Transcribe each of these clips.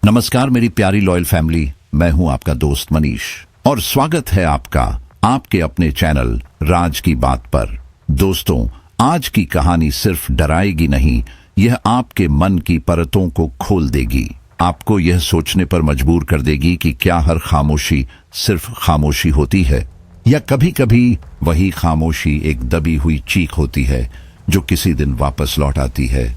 नमस्कार मेरी प्यारी लॉयल फैमिली, मैं हूं आपका दोस्त मनीष और स्वागत है आपका आपके अपने चैनल राज की बात पर। दोस्तों, आज की कहानी सिर्फ डराएगी नहीं, यह आपके मन की परतों को खोल देगी। आपको यह सोचने पर मजबूर कर देगी कि क्या हर खामोशी सिर्फ खामोशी होती है, या कभी कभी वही खामोशी एक दबी हुई चीख होती है जो किसी दिन वापस लौट आती है।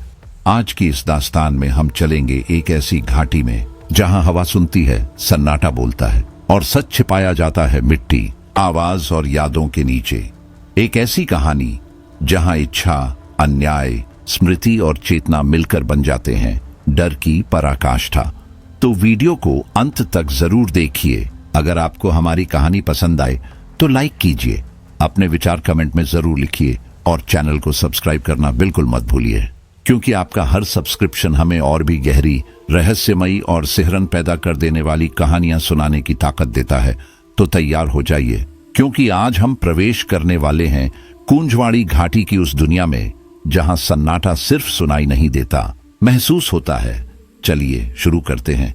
आज की इस दास्तान में हम चलेंगे एक ऐसी घाटी में जहां हवा सुनती है, सन्नाटा बोलता है और सच छिपाया जाता है मिट्टी, आवाज और यादों के नीचे। एक ऐसी कहानी जहां इच्छा, अन्याय, स्मृति और चेतना मिलकर बन जाते हैं डर की पराकाष्ठा। तो वीडियो को अंत तक जरूर देखिए। अगर आपको हमारी कहानी पसंद आए तो लाइक कीजिए, अपने विचार कमेंट में जरूर लिखिए और चैनल को सब्सक्राइब करना बिल्कुल मत भूलिए, क्योंकि आपका हर सब्सक्रिप्शन हमें और भी गहरी, रहस्यमयी और सिहरन पैदा कर देने वाली कहानियां सुनाने की ताकत देता है। तो तैयार हो जाइए, क्योंकि आज हम प्रवेश करने वाले हैं कुंजवाड़ी घाटी की उस दुनिया में जहां सन्नाटा सिर्फ सुनाई नहीं देता, महसूस होता है। चलिए शुरू करते हैं।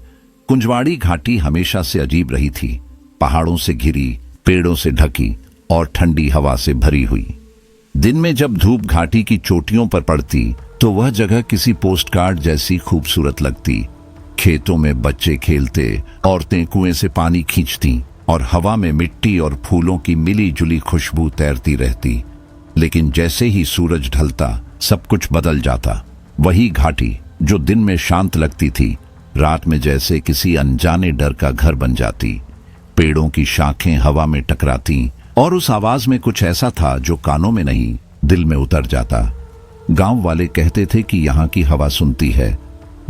कुंजवाड़ी घाटी हमेशा से अजीब रही थी, पहाड़ों से घिरी, पेड़ों से ढकी और ठंडी हवा से भरी हुई। दिन में जब धूप घाटी की चोटियों पर पड़ती तो वह जगह किसी पोस्टकार्ड जैसी खूबसूरत लगती। खेतों में बच्चे खेलते, औरतें कुएं से पानी खींचती और हवा में मिट्टी और फूलों की मिली जुली खुशबू तैरती रहती। लेकिन जैसे ही सूरज ढलता सब कुछ बदल जाता। वही घाटी जो दिन में शांत लगती थी, रात में जैसे किसी अनजाने डर का घर बन जाती। पेड़ों की शाखें हवा में टकराती और उस आवाज में कुछ ऐसा था जो कानों में नहीं, दिल में उतर जाता। गांव वाले कहते थे कि यहाँ की हवा सुनती है,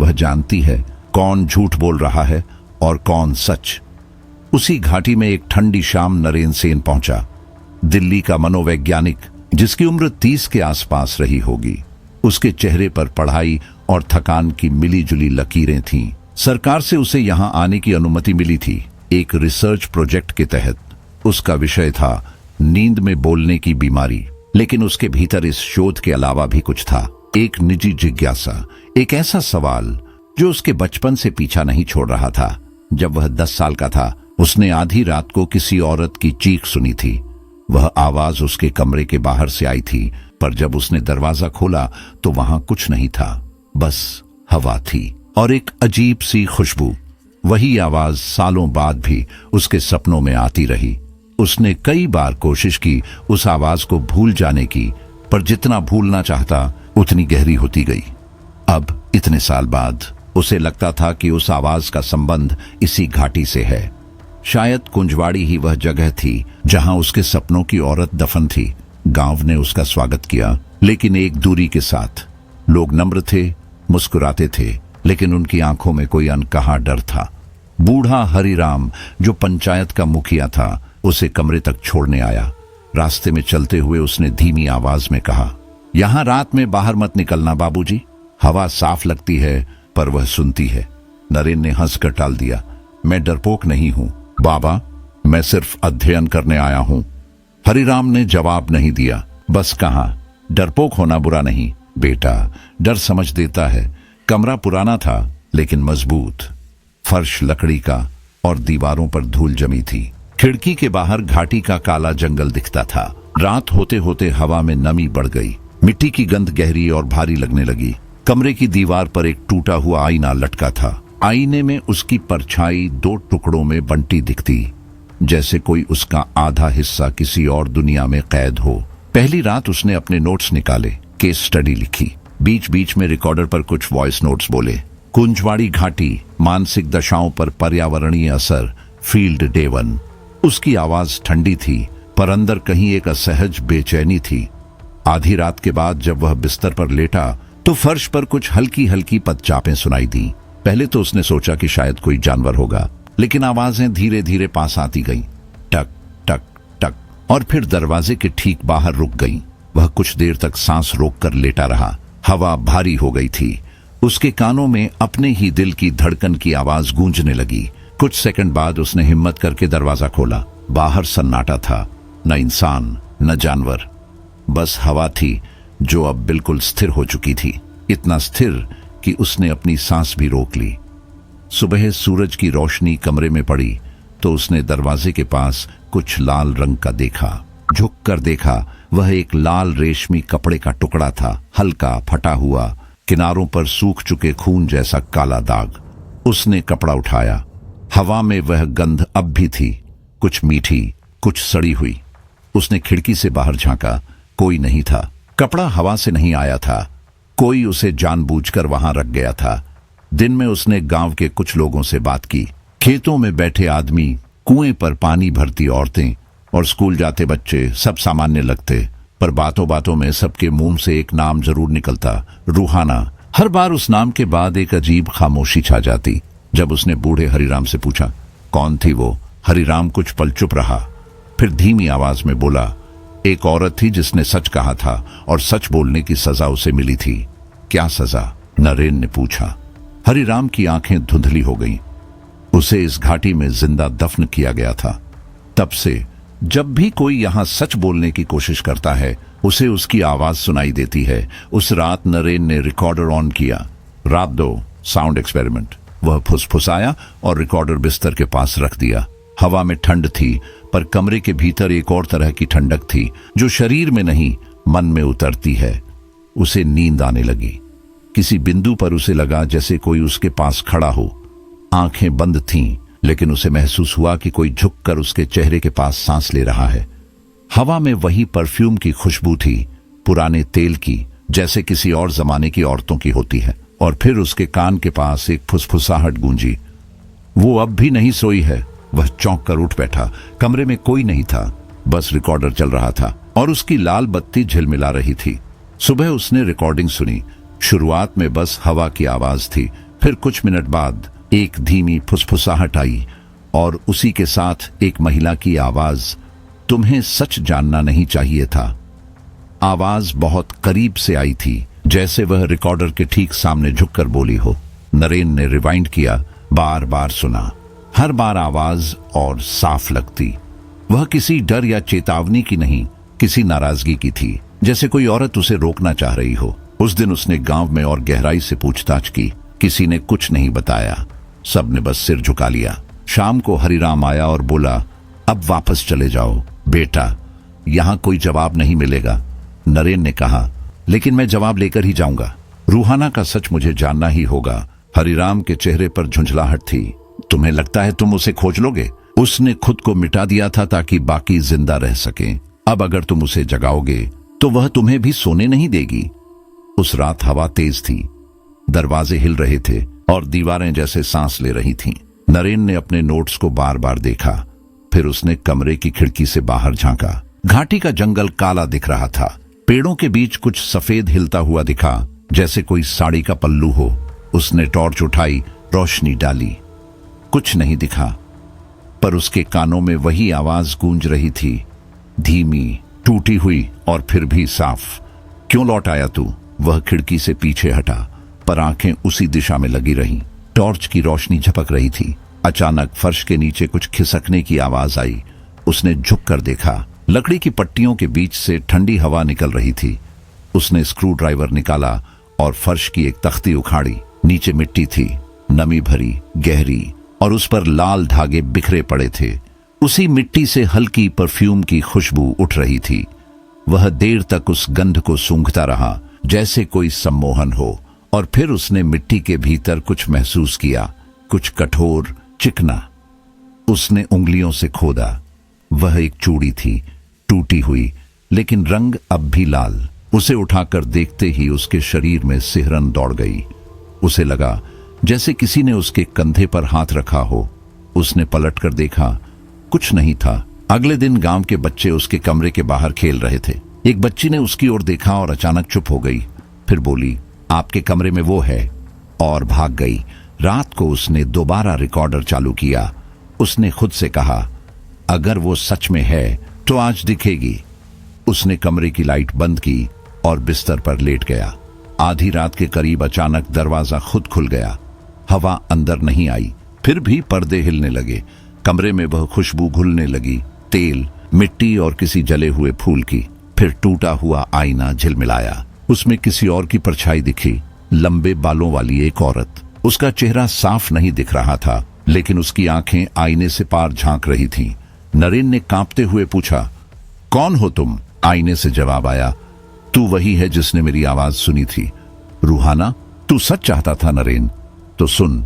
वह जानती है कौन झूठ बोल रहा है और कौन सच। उसी घाटी में एक ठंडी शाम नरेन सेन पहुंचा, दिल्ली का मनोवैज्ञानिक जिसकी उम्र 30 के आसपास रही होगी। उसके चेहरे पर पढ़ाई और थकान की मिली जुली लकीरें थीं। सरकार से उसे यहाँ आने की अनुमति मिली थी, एक रिसर्च प्रोजेक्ट के तहत। उसका विषय था नींद में बोलने की बीमारी। लेकिन उसके भीतर इस शोध के अलावा भी कुछ था, एक निजी जिज्ञासा, एक ऐसा सवाल जो उसके बचपन से पीछा नहीं छोड़ रहा था। जब वह 10 साल का था, उसने आधी रात को किसी औरत की चीख सुनी थी। वह आवाज उसके कमरे के बाहर से आई थी, पर जब उसने दरवाजा खोला तो वहां कुछ नहीं था, बस हवा थी और एक अजीब सी खुशबू। वही आवाज सालों बाद भी उसके सपनों में आती रही। उसने कई बार कोशिश की उस आवाज को भूल जाने की, पर जितना भूलना चाहता उतनी गहरी होती गई। अब इतने साल बाद उसे लगता था कि उस आवाज का संबंध इसी घाटी से है। शायद कुंजवाड़ी ही वह जगह थी जहां उसके सपनों की औरत दफन थी। गांव ने उसका स्वागत किया, लेकिन एक दूरी के साथ। लोग नम्र थे, मुस्कुराते थे, लेकिन उनकी आंखों में कोई अनकहा डर था। बूढ़ा हरिराम, जो पंचायत का मुखिया था, उसे कमरे तक छोड़ने आया। रास्ते में चलते हुए उसने धीमी आवाज में कहा, यहां रात में बाहर मत निकलना बाबूजी, हवा साफ लगती है पर वह सुनती है। नरेन ने हंसकर टाल दिया, मैं डरपोक नहीं हूं बाबा, मैं सिर्फ अध्ययन करने आया हूं। हरिराम ने जवाब नहीं दिया, बस कहा, डरपोक होना बुरा नहीं बेटा, डर समझ देता है। कमरा पुराना था लेकिन मजबूत, फर्श लकड़ी का और दीवारों पर धूल जमी थी। खिड़की के बाहर घाटी का काला जंगल दिखता था। रात होते होते हवा में नमी बढ़ गई, मिट्टी की गंध गहरी और भारी लगने लगी। कमरे की दीवार पर एक टूटा हुआ आईना लटका था। आईने में उसकी परछाई 2 टुकड़ों में बंटी दिखती, जैसे कोई उसका आधा हिस्सा किसी और दुनिया में कैद हो। पहली रात उसने अपने नोट्स निकाले, केस स्टडी लिखी, बीच बीच में रिकॉर्डर पर कुछ वॉइस नोट्स बोले। कुंजवाड़ी घाटी, मानसिक दशाओं पर पर्यावरणीय असर, फील्ड डे 1। उसकी आवाज ठंडी थी, पर अंदर कहीं एक असहज बेचैनी थी। आधी रात के बाद जब वह बिस्तर पर लेटा तो फर्श पर कुछ हल्की हल्की पदचापें सुनाई दी। पहले तो उसने सोचा कि शायद कोई जानवर होगा, लेकिन आवाजें धीरे धीरे पास आती गईं, टक टक टक, और फिर दरवाजे के ठीक बाहर रुक गईं। वह कुछ देर तक सांस रोककर लेटा रहा। हवा भारी हो गई थी। उसके कानों में अपने ही दिल की धड़कन की आवाज गूंजने लगी। कुछ सेकंड बाद उसने हिम्मत करके दरवाजा खोला। बाहर सन्नाटा था, न इंसान न जानवर, बस हवा थी जो अब बिल्कुल स्थिर हो चुकी थी। इतना स्थिर कि उसने अपनी सांस भी रोक ली। सुबह सूरज की रोशनी कमरे में पड़ी तो उसने दरवाजे के पास कुछ लाल रंग का देखा। झुक कर देखा, वह एक लाल रेशमी कपड़े का टुकड़ा था, हल्का फटा हुआ, किनारों पर सूख चुके खून जैसा काला दाग। उसने कपड़ा उठाया। हवा में वह गंध अब भी थी, कुछ मीठी, कुछ सड़ी हुई। उसने खिड़की से बाहर झांका, कोई नहीं था। कपड़ा हवा से नहीं आया था, कोई उसे जानबूझकर वहां रख गया था। दिन में उसने गांव के कुछ लोगों से बात की। खेतों में बैठे आदमी, कुएं पर पानी भरती औरतें और स्कूल जाते बच्चे सब सामान्य लगते, पर बातों बातों में सबके मुंह से एक नाम जरूर निकलता, रूहाना। हर बार उस नाम के बाद एक अजीब खामोशी छा जाती। जब उसने बूढ़े हरिराम से पूछा कौन थी वो, हरिराम कुछ पल चुप रहा, फिर धीमी आवाज में बोला, एक औरत थी जिसने सच कहा था और सच बोलने की सजा उसे मिली थी। क्या सजा? नरेन ने पूछा। हरिराम की आंखें धुंधली हो गईं। उसे इस घाटी में जिंदा दफन किया गया था। तब से जब भी कोई यहां सच बोलने की कोशिश करता है, उसे उसकी आवाज सुनाई देती है। उस रात नरेन ने रिकॉर्डर ऑन किया। रात 2, साउंड एक्सपेरिमेंट। वह फुसफुसाया और रिकॉर्डर बिस्तर के पास रख दिया। हवा में ठंड थी, पर कमरे के भीतर एक और तरह की ठंडक थी जो शरीर में नहीं, मन में उतरती है। उसे नींद आने लगी। किसी बिंदु पर उसे लगा जैसे कोई उसके पास खड़ा हो। आंखें बंद थीं, लेकिन उसे महसूस हुआ कि कोई झुककर उसके चेहरे के पास सांस ले रहा है। हवा में वही परफ्यूम की खुशबू थी, पुराने तेल की, जैसे किसी और जमाने की औरतों की होती है। और फिर उसके कान के पास एक फुसफुसाहट गूंजी, वो अब भी नहीं सोई है। वह चौंक कर उठ बैठा। कमरे में कोई नहीं था, बस रिकॉर्डर चल रहा था और उसकी लाल बत्ती झिलमिला रही थी। सुबह उसने रिकॉर्डिंग सुनी। शुरुआत में बस हवा की आवाज थी, फिर कुछ मिनट बाद एक धीमी फुसफुसाहट आई और उसी के साथ एक महिला की आवाज, तुम्हें सच जानना नहीं चाहिए था। आवाज बहुत करीब से आई थी, जैसे वह रिकॉर्डर के ठीक सामने झुककर बोली हो। नरेन ने रिवाइंड किया, बार बार सुना। हर बार आवाज और साफ लगती। वह किसी डर या चेतावनी की नहीं, किसी नाराजगी की थी, जैसे कोई औरत उसे रोकना चाह रही हो। उस दिन उसने गांव में और गहराई से पूछताछ की। किसी ने कुछ नहीं बताया, सबने बस सिर झुका लिया। शाम को हरिराम आया और बोला, अब वापस चले जाओ बेटा, यहां कोई जवाब नहीं मिलेगा। नरेन ने कहा, लेकिन मैं जवाब लेकर ही जाऊंगा। रूहाना का सच मुझे जानना ही होगा। हरिराम के चेहरे पर झुंझलाहट थी। तुम्हें लगता है तुम उसे खोज लोगे? उसने खुद को मिटा दिया था ताकि बाकी जिंदा रह सकें। अब अगर तुम उसे जगाओगे तो वह तुम्हें भी सोने नहीं देगी। उस रात हवा तेज थी, दरवाजे हिल रहे थे और दीवारें जैसे सांस ले रही थीं। नरेन ने अपने नोट्स को बार बार देखा, फिर उसने कमरे की खिड़की से बाहर झांका। घाटी का जंगल काला दिख रहा था। पेड़ों के बीच कुछ सफेद हिलता हुआ दिखा, जैसे कोई साड़ी का पल्लू हो। उसने टॉर्च उठाई, रोशनी डाली। कुछ नहीं दिखा, पर उसके कानों में वही आवाज गूंज रही थी, धीमी, टूटी हुई और फिर भी साफ। क्यों लौट आया तू? वह खिड़की से पीछे हटा, पर आंखें उसी दिशा में लगी रहीं। टॉर्च की रोशनी झपक रही थी। अचानक फर्श के नीचे कुछ खिसकने की आवाज आई। उसने झुककर देखा। लकड़ी की पट्टियों के बीच से ठंडी हवा निकल रही थी। उसने स्क्रू ड्राइवर निकाला और फर्श की एक तख्ती उखाड़ी। नीचे मिट्टी थी, नमी भरी, गहरी, और उस पर लाल धागे बिखरे पड़े थे। उसी मिट्टी से हल्की परफ्यूम की खुशबू उठ रही थी। वह देर तक उस गंध को सूंघता रहा, जैसे कोई सम्मोहन हो, और फिर उसने मिट्टी के भीतर कुछ महसूस किया, कुछ कठोर, चिकना। उसने उंगलियों से खोदा। वह एक चूड़ी थी, टूटी हुई, लेकिन रंग अब भी लाल। उसे उठाकर देखते ही उसके शरीर में सिहरन दौड़ गई। उसे लगा जैसे किसी ने उसके कंधे पर हाथ रखा हो। उसने पलटकर देखा, कुछ नहीं था। अगले दिन गांव के बच्चे उसके कमरे के बाहर खेल रहे थे। एक बच्ची ने उसकी ओर देखा और अचानक चुप हो गई। फिर बोली, आपके कमरे में वो है, और भाग गई। रात को उसने दोबारा रिकॉर्डर चालू किया। उसने खुद से कहा, अगर वो सच में है तो आज दिखेगी। उसने कमरे की लाइट बंद की और बिस्तर पर लेट गया। आधी रात के करीब अचानक दरवाजा खुद खुल गया। हवा अंदर नहीं आई, फिर भी पर्दे हिलने लगे। कमरे में वह खुशबू घुलने लगी, तेल, मिट्टी और किसी जले हुए फूल की। फिर टूटा हुआ आईना झिलमिलाया। उसमें किसी और की परछाई दिखी, लंबे बालों वाली एक औरत। उसका चेहरा साफ नहीं दिख रहा था, लेकिन उसकी आंखें आईने से पार झांक रही थीं। नरेन ने कांपते हुए पूछा, कौन हो तुम? आईने से जवाब आया, तू वही है जिसने मेरी आवाज सुनी थी। रूहाना, तू सच चाहता था नरेन? तो सुन,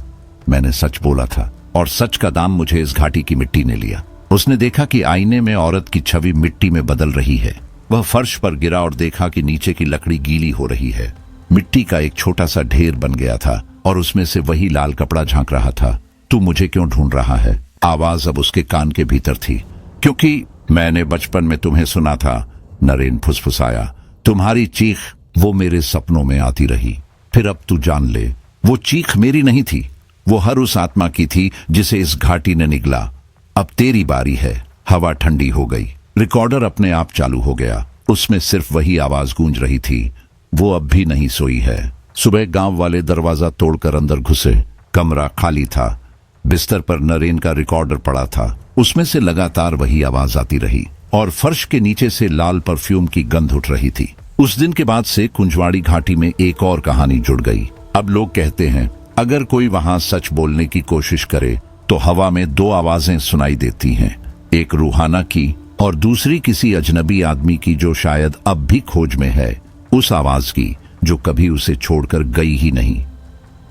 मैंने सच बोला था, और सच का दाम मुझे इस घाटी की मिट्टी ने लिया। उसने देखा कि आईने में औरत की छवि मिट्टी में बदल रही है। वह फर्श पर गिरा और देखा कि नीचे की लकड़ी गीली हो रही है। मिट्टी का एक छोटा सा ढेर बन गया था और उसमें से वही लाल कपड़ा झांक रहा था। तू मुझे क्यों ढूंढ रहा है? आवाज अब उसके कान के भीतर थी। क्योंकि मैंने बचपन में तुम्हें सुना था, नरेन फुसफुसाया। तुम्हारी चीख वो मेरे सपनों में आती रही। फिर अब तू जान ले, वो चीख मेरी नहीं थी, वो हर उस आत्मा की थी जिसे इस घाटी ने निगला। अब तेरी बारी है। हवा ठंडी हो गई। रिकॉर्डर अपने आप चालू हो गया। उसमें सिर्फ वही आवाज गूंज रही थी, वो अब भी नहीं सोई है। सुबह गांव वाले दरवाजा तोड़कर अंदर घुसे। कमरा खाली था। बिस्तर पर नरेन का रिकॉर्डर पड़ा था। उसमें से लगातार वही आवाज आती रही और फर्श के नीचे से लाल परफ्यूम की गंध उठ रही थी। उस दिन के बाद से कुंजवाड़ी घाटी में एक और कहानी जुड़ गई। अब लोग कहते हैं, अगर कोई वहां सच बोलने की कोशिश करे तो हवा में दो आवाजें सुनाई देती हैं, एक रूहाना की और दूसरी किसी अजनबी आदमी की जो शायद अब भी खोज में है, उस आवाज की जो कभी उसे छोड़कर गई ही नहीं।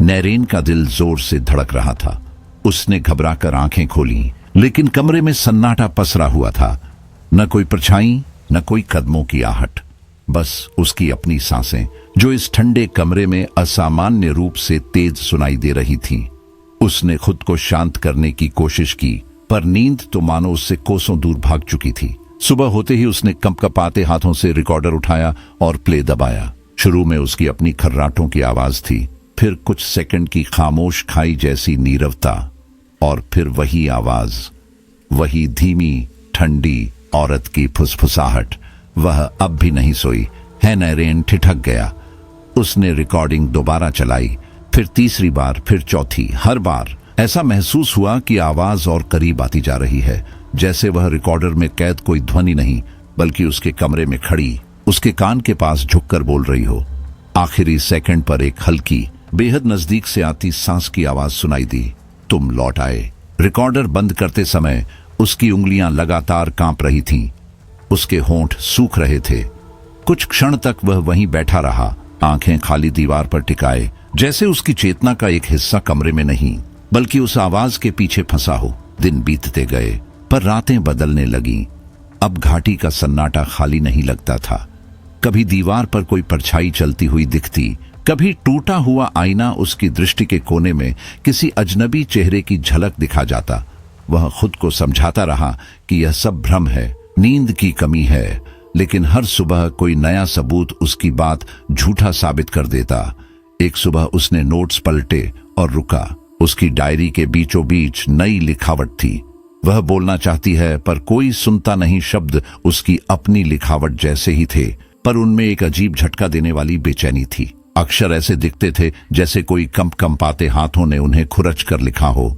नरेन का दिल जोर से धड़क रहा था। उसने घबराकर आंखें खोली, लेकिन कमरे में सन्नाटा पसरा हुआ था। न कोई परछाई, न कोई कदमों की आहट, बस उसकी अपनी सांसें जो इस ठंडे कमरे में असामान्य रूप से तेज सुनाई दे रही थीं। उसने खुद को शांत करने की कोशिश की, पर नींद तो मानो उससे कोसों दूर भाग चुकी थी। सुबह होते ही उसने कंपकपाते हाथों से रिकॉर्डर उठाया और प्ले दबाया। शुरू में उसकी अपनी खर्राटों की आवाज थी, फिर कुछ सेकंड की खामोश खाई जैसी नीरवता, और फिर वही आवाज, वही धीमी ठंडी औरत की फुसफुसाहट। वह अब भी नहीं सोई है। नरेन ठिठक गया। उसने रिकॉर्डिंग दोबारा चलाई, फिर तीसरी बार, फिर चौथी। हर बार ऐसा महसूस हुआ कि आवाज और करीब आती जा रही है, जैसे वह रिकॉर्डर में कैद कोई ध्वनि नहीं, बल्कि उसके कमरे में खड़ी, उसके कान के पास झुककर बोल रही हो। आखिरी सेकंड पर एक हल्की, बेहद नजदीक से आती सांस की आवाज सुनाई दी, तुम लौट आए। रिकॉर्डर बंद करते समय उसकी उंगलियां लगातार कांप रही थीं। उसके होंठ सूख रहे थे। कुछ क्षण तक वह वहीं बैठा रहा, आंखें खाली दीवार पर टिकाए, जैसे उसकी चेतना का एक हिस्सा कमरे में नहीं, बल्कि उस आवाज के पीछे फंसा हो। दिन बीतते गए, पर रातें बदलने लगीं। अब घाटी का सन्नाटा खाली नहीं लगता था। कभी दीवार पर कोई परछाई चलती हुई दिखती, कभी टूटा हुआ आईना उसकी दृष्टि के कोने में किसी अजनबी चेहरे की झलक दिखा जाता। वह खुद को समझाता रहा कि यह सब भ्रम है, नींद की कमी है, लेकिन हर सुबह कोई नया सबूत उसकी बात झूठा साबित कर देता। एक सुबह उसने नोट्स पलटे और रुका। उसकी डायरी के बीचों बीच नई लिखावट थी। वह बोलना चाहती है, पर कोई सुनता नहीं। शब्द उसकी अपनी लिखावट जैसे ही थे, पर उनमें एक अजीब झटका देने वाली बेचैनी थी। अक्षर ऐसे दिखते थे जैसे कोई कंपकंपाते हाथों ने उन्हें खुरच कर लिखा हो।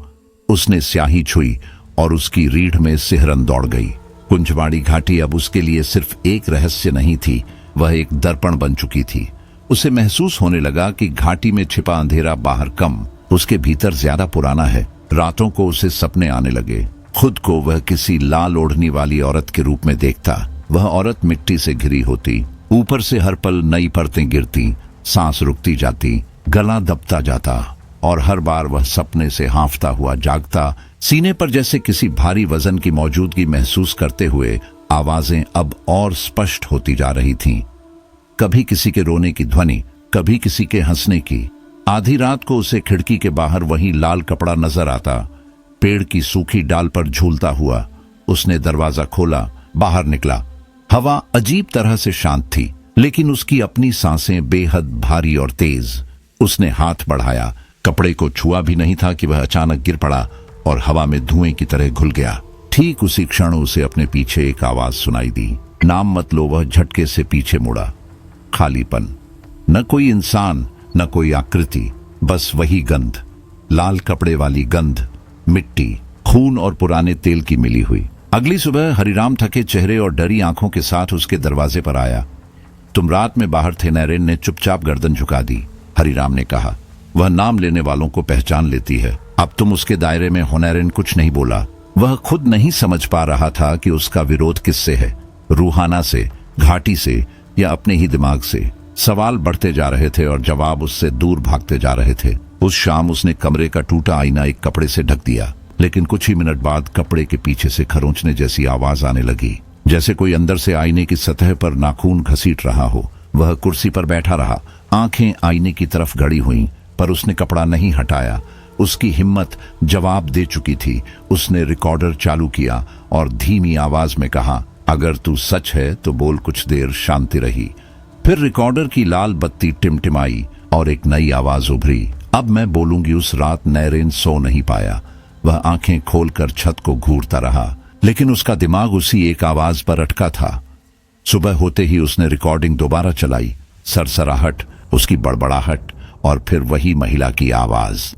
उसने स्याही छुई और उसकी रीढ़ में सिहरन दौड़ गई। कुंजवाड़ी घाटी अब उसके लिए सिर्फ एक रहस्य नहीं थी, वह एक दर्पण बन चुकी थी। उसे महसूस होने लगा कि घाटी में छिपा अंधेरा बाहर कम, उसके भीतर ज्यादा पुराना है। रातों को उसे सपने आने लगे। खुद को वह किसी लाल ओढ़नी वाली औरत के रूप में देखता। वह औरत मिट्टी से घिरी होती, ऊपर से हर पल नई परतें गिरती, सांस रुकती जाती, गला दबता जाता, और हर बार वह सपने से हांफता हुआ जागता, सीने पर जैसे किसी भारी वजन की मौजूदगी महसूस करते हुए। आवाजें अब और स्पष्ट होती जा रही थीं। कभी किसी के रोने की ध्वनि, कभी किसी के हंसने की। आधी रात को उसे खिड़की के बाहर वही लाल कपड़ा नजर आता, पेड़ की सूखी डाल पर झूलता हुआ। उसने दरवाजा खोला, बाहर निकला। हवा अजीब तरह से शांत थी, लेकिन उसकी अपनी सांसें बेहद भारी और तेज। उसने हाथ बढ़ाया, कपड़े को छुआ भी नहीं था कि वह अचानक गिर पड़ा और हवा में धुएं की तरह घुल गया। ठीक उसी क्षण उसे अपने पीछे एक आवाज सुनाई दी, नाम मत लो। वह झटके से पीछे मुड़ा। खालीपन, न कोई इंसान, न कोई आकृति, बस वही गंध, लाल कपड़े वाली गंध, मिट्टी, खून और पुराने तेल की मिली हुई। अगली सुबह हरिराम थके चेहरे और डरी आंखों के साथ उसके दरवाजे पर आया। तुम रात में बाहर थे? नरेन ने चुपचाप गर्दन झुका दी। हरिराम ने कहा, वह नाम लेने वालों को पहचान लेती है। अब तुम उसके दायरे में हो। नरेन कुछ नहीं बोला। वह खुद नहीं समझ पा रहा था कि उसका विरोध किससे है, रूहाना से, घाटी से या अपने ही दिमाग से। सवाल बढ़ते जा रहे थे और जवाब उससे दूर भागते जा रहे थे। उस शाम उसने कमरे का टूटा आईना एक कपड़े से ढक दिया, लेकिन कुछ ही मिनट बाद कपड़े के पीछे से खरोंचने जैसी आवाज आने लगी, जैसे कोई अंदर से आईने की सतह पर नाखून घसीट रहा हो। वह कुर्सी पर बैठा रहा, आंखें आईने की तरफ गड़ी हुई, पर उसने कपड़ा नहीं हटाया। उसकी हिम्मत जवाब दे चुकी थी। उसने रिकॉर्डर चालू किया और धीमी आवाज में कहा, अगर तू सच है तो बोल। कुछ देर शांति रही, फिर रिकॉर्डर की लाल बत्ती टिमटिमाई और एक नई आवाज उभरी, अब मैं बोलूंगी। उस रात नरेन सो नहीं पाया। वह आंखें खोलकर छत को घूरता रहा, लेकिन उसका दिमाग उसी एक आवाज पर अटका था। सुबह होते ही उसने रिकॉर्डिंग दोबारा चलाई। सरसराहट, उसकी बड़बड़ाहट और फिर वही महिला की आवाज।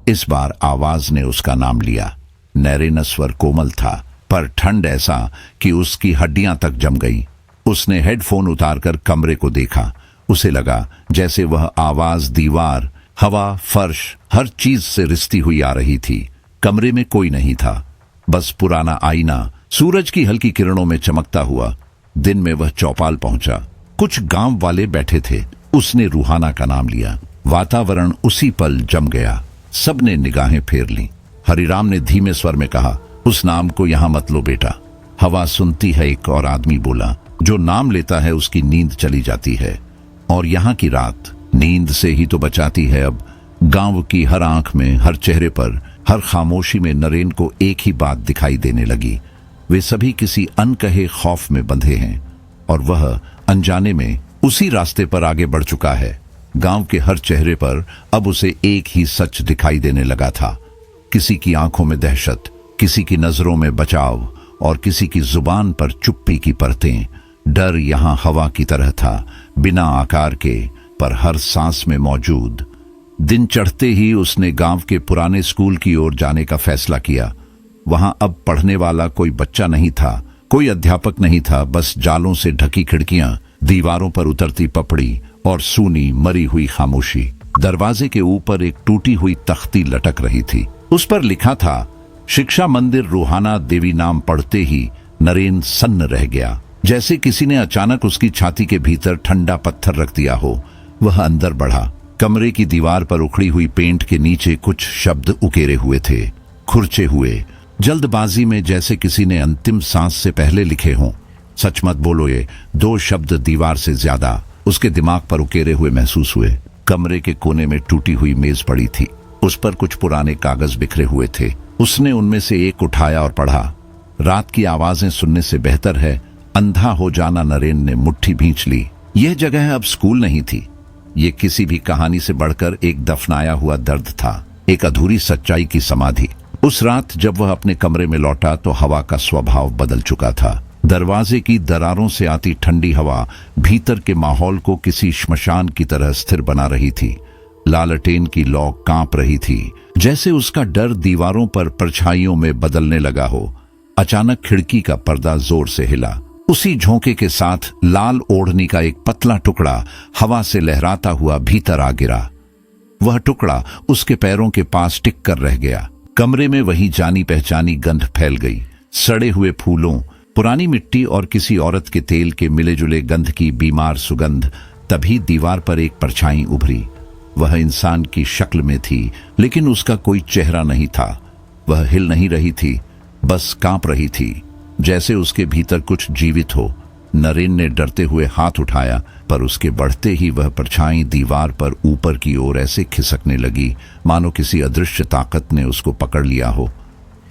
इस बार आवाज ने उसका नाम लिया। नरेन स्वर कोमल था, पर ठंड ऐसा कि उसकी हड्डियां तक जम गई। उसने हेडफोन उतारकर कमरे को देखा। उसे लगा जैसे वह आवाज दीवार, हवा, फर्श, हर चीज से रिश्ती हुई आ रही थी। कमरे में कोई नहीं था, बस पुराना आईना सूरज की हल्की किरणों में चमकता हुआ। दिन में वह चौपाल पहुंचा। कुछ गांव वाले बैठे थे। उसने रूहाना का नाम लिया। वातावरण उसी पल जम गया। सबने निगाहें फेर लीं। हरिराम ने धीमे स्वर में कहा, उस नाम को यहां मत लो बेटा। हवा सुनती है। एक और आदमी बोला, जो नाम लेता है उसकी नींद चली जाती है, और यहां की रात नींद से ही तो बचाती है। अब गांव की हर आंख में, हर चेहरे पर, हर खामोशी में नरेन को एक ही बात दिखाई देने लगी। वे सभी किसी अनकहे खौफ में बंधे हैं, और वह अनजाने में उसी रास्ते पर आगे बढ़ चुका है। गांव के हर चेहरे पर अब उसे एक ही सच दिखाई देने लगा था। किसी की आंखों में दहशत, किसी की नजरों में बचाव, और किसी की जुबान पर चुप्पी की परतें। डर यहां हवा की तरह था, बिना आकार के, पर हर सांस में मौजूद। दिन चढ़ते ही उसने गांव के पुराने स्कूल की ओर जाने का फैसला किया। वहां अब पढ़ने वाला कोई बच्चा नहीं था, कोई अध्यापक नहीं था, बस जालों से ढकी खिड़कियां, दीवारों पर उतरती पपड़ी और सूनी मरी हुई खामोशी। दरवाजे के ऊपर एक टूटी हुई तख्ती लटक रही थी। उस पर लिखा था, शिक्षा मंदिर रूहाना देवी। नाम पढ़ते ही नरेन सन्न रह गया, जैसे किसी ने अचानक उसकी छाती के भीतर ठंडा पत्थर रख दिया हो। वह अंदर बढ़ा। कमरे की दीवार पर उखड़ी हुई पेंट के नीचे कुछ शब्द उकेरे हुए थे, खुरचे हुए, जल्दबाजी में, जैसे किसी ने अंतिम सांस से पहले लिखे हों। सच मत बोलो। ये दो शब्द दीवार से ज्यादा उसके दिमाग पर उकेरे हुए महसूस हुए। कमरे के कोने में टूटी हुई मेज पड़ी थी। उस पर कुछ पुराने कागज बिखरे हुए थे। उसने उनमें से एक उठाया और पढ़ा, रात की आवाजें सुनने से बेहतर है अंधा हो जाना। नरेन ने मुट्ठी भींच ली। यह जगह अब स्कूल नहीं थी। ये किसी भी कहानी से बढ़कर एक दफनाया हुआ दर्द था, एक अधूरी सच्चाई की समाधि। उस रात जब वह अपने कमरे में लौटा तो हवा का स्वभाव बदल चुका था। दरवाजे की दरारों से आती ठंडी हवा भीतर के माहौल को किसी श्मशान की तरह स्थिर बना रही थी। लालटेन की लौ कांप रही थी, जैसे उसका डर दीवारों पर परछाइयों में बदलने लगा हो। अचानक खिड़की का पर्दा जोर से हिला। उसी झोंके के साथ लाल ओढ़नी का एक पतला टुकड़ा हवा से लहराता हुआ भीतर आ गिरा। वह टुकड़ा उसके पैरों के पास टिक कर रह गया। कमरे में वही जानी पहचानी गंध फैल गई, सड़े हुए फूलों, पुरानी मिट्टी और किसी औरत के तेल के मिले जुले गंध की बीमार सुगंध। तभी दीवार पर एक परछाई उभरी। वह इंसान की शक्ल में थी, लेकिन उसका कोई चेहरा नहीं था। वह हिल नहीं रही थी, बस कांप रही थी, जैसे उसके भीतर कुछ जीवित हो। नरेन ने डरते हुए हाथ उठाया, पर उसके बढ़ते ही वह परछाई दीवार पर ऊपर की ओर ऐसे खिसकने लगी मानो किसी अदृश्य ताकत ने उसको पकड़ लिया हो।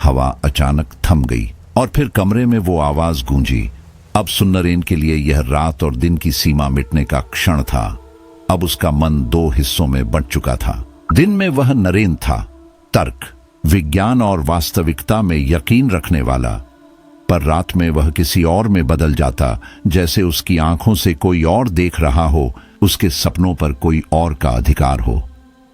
हवा अचानक थम गई और फिर कमरे में वो आवाज गूंजी। अब सुन नरेन के लिए यह रात और दिन की सीमा मिटने का क्षण था। अब उसका मन दो हिस्सों में बंट चुका था। दिन में वह नरेन था, तर्क, विज्ञान और वास्तविकता में यकीन रखने वाला, पर रात में वह किसी और में बदल जाता, जैसे उसकी आंखों से कोई और देख रहा हो, उसके सपनों पर कोई और का अधिकार हो।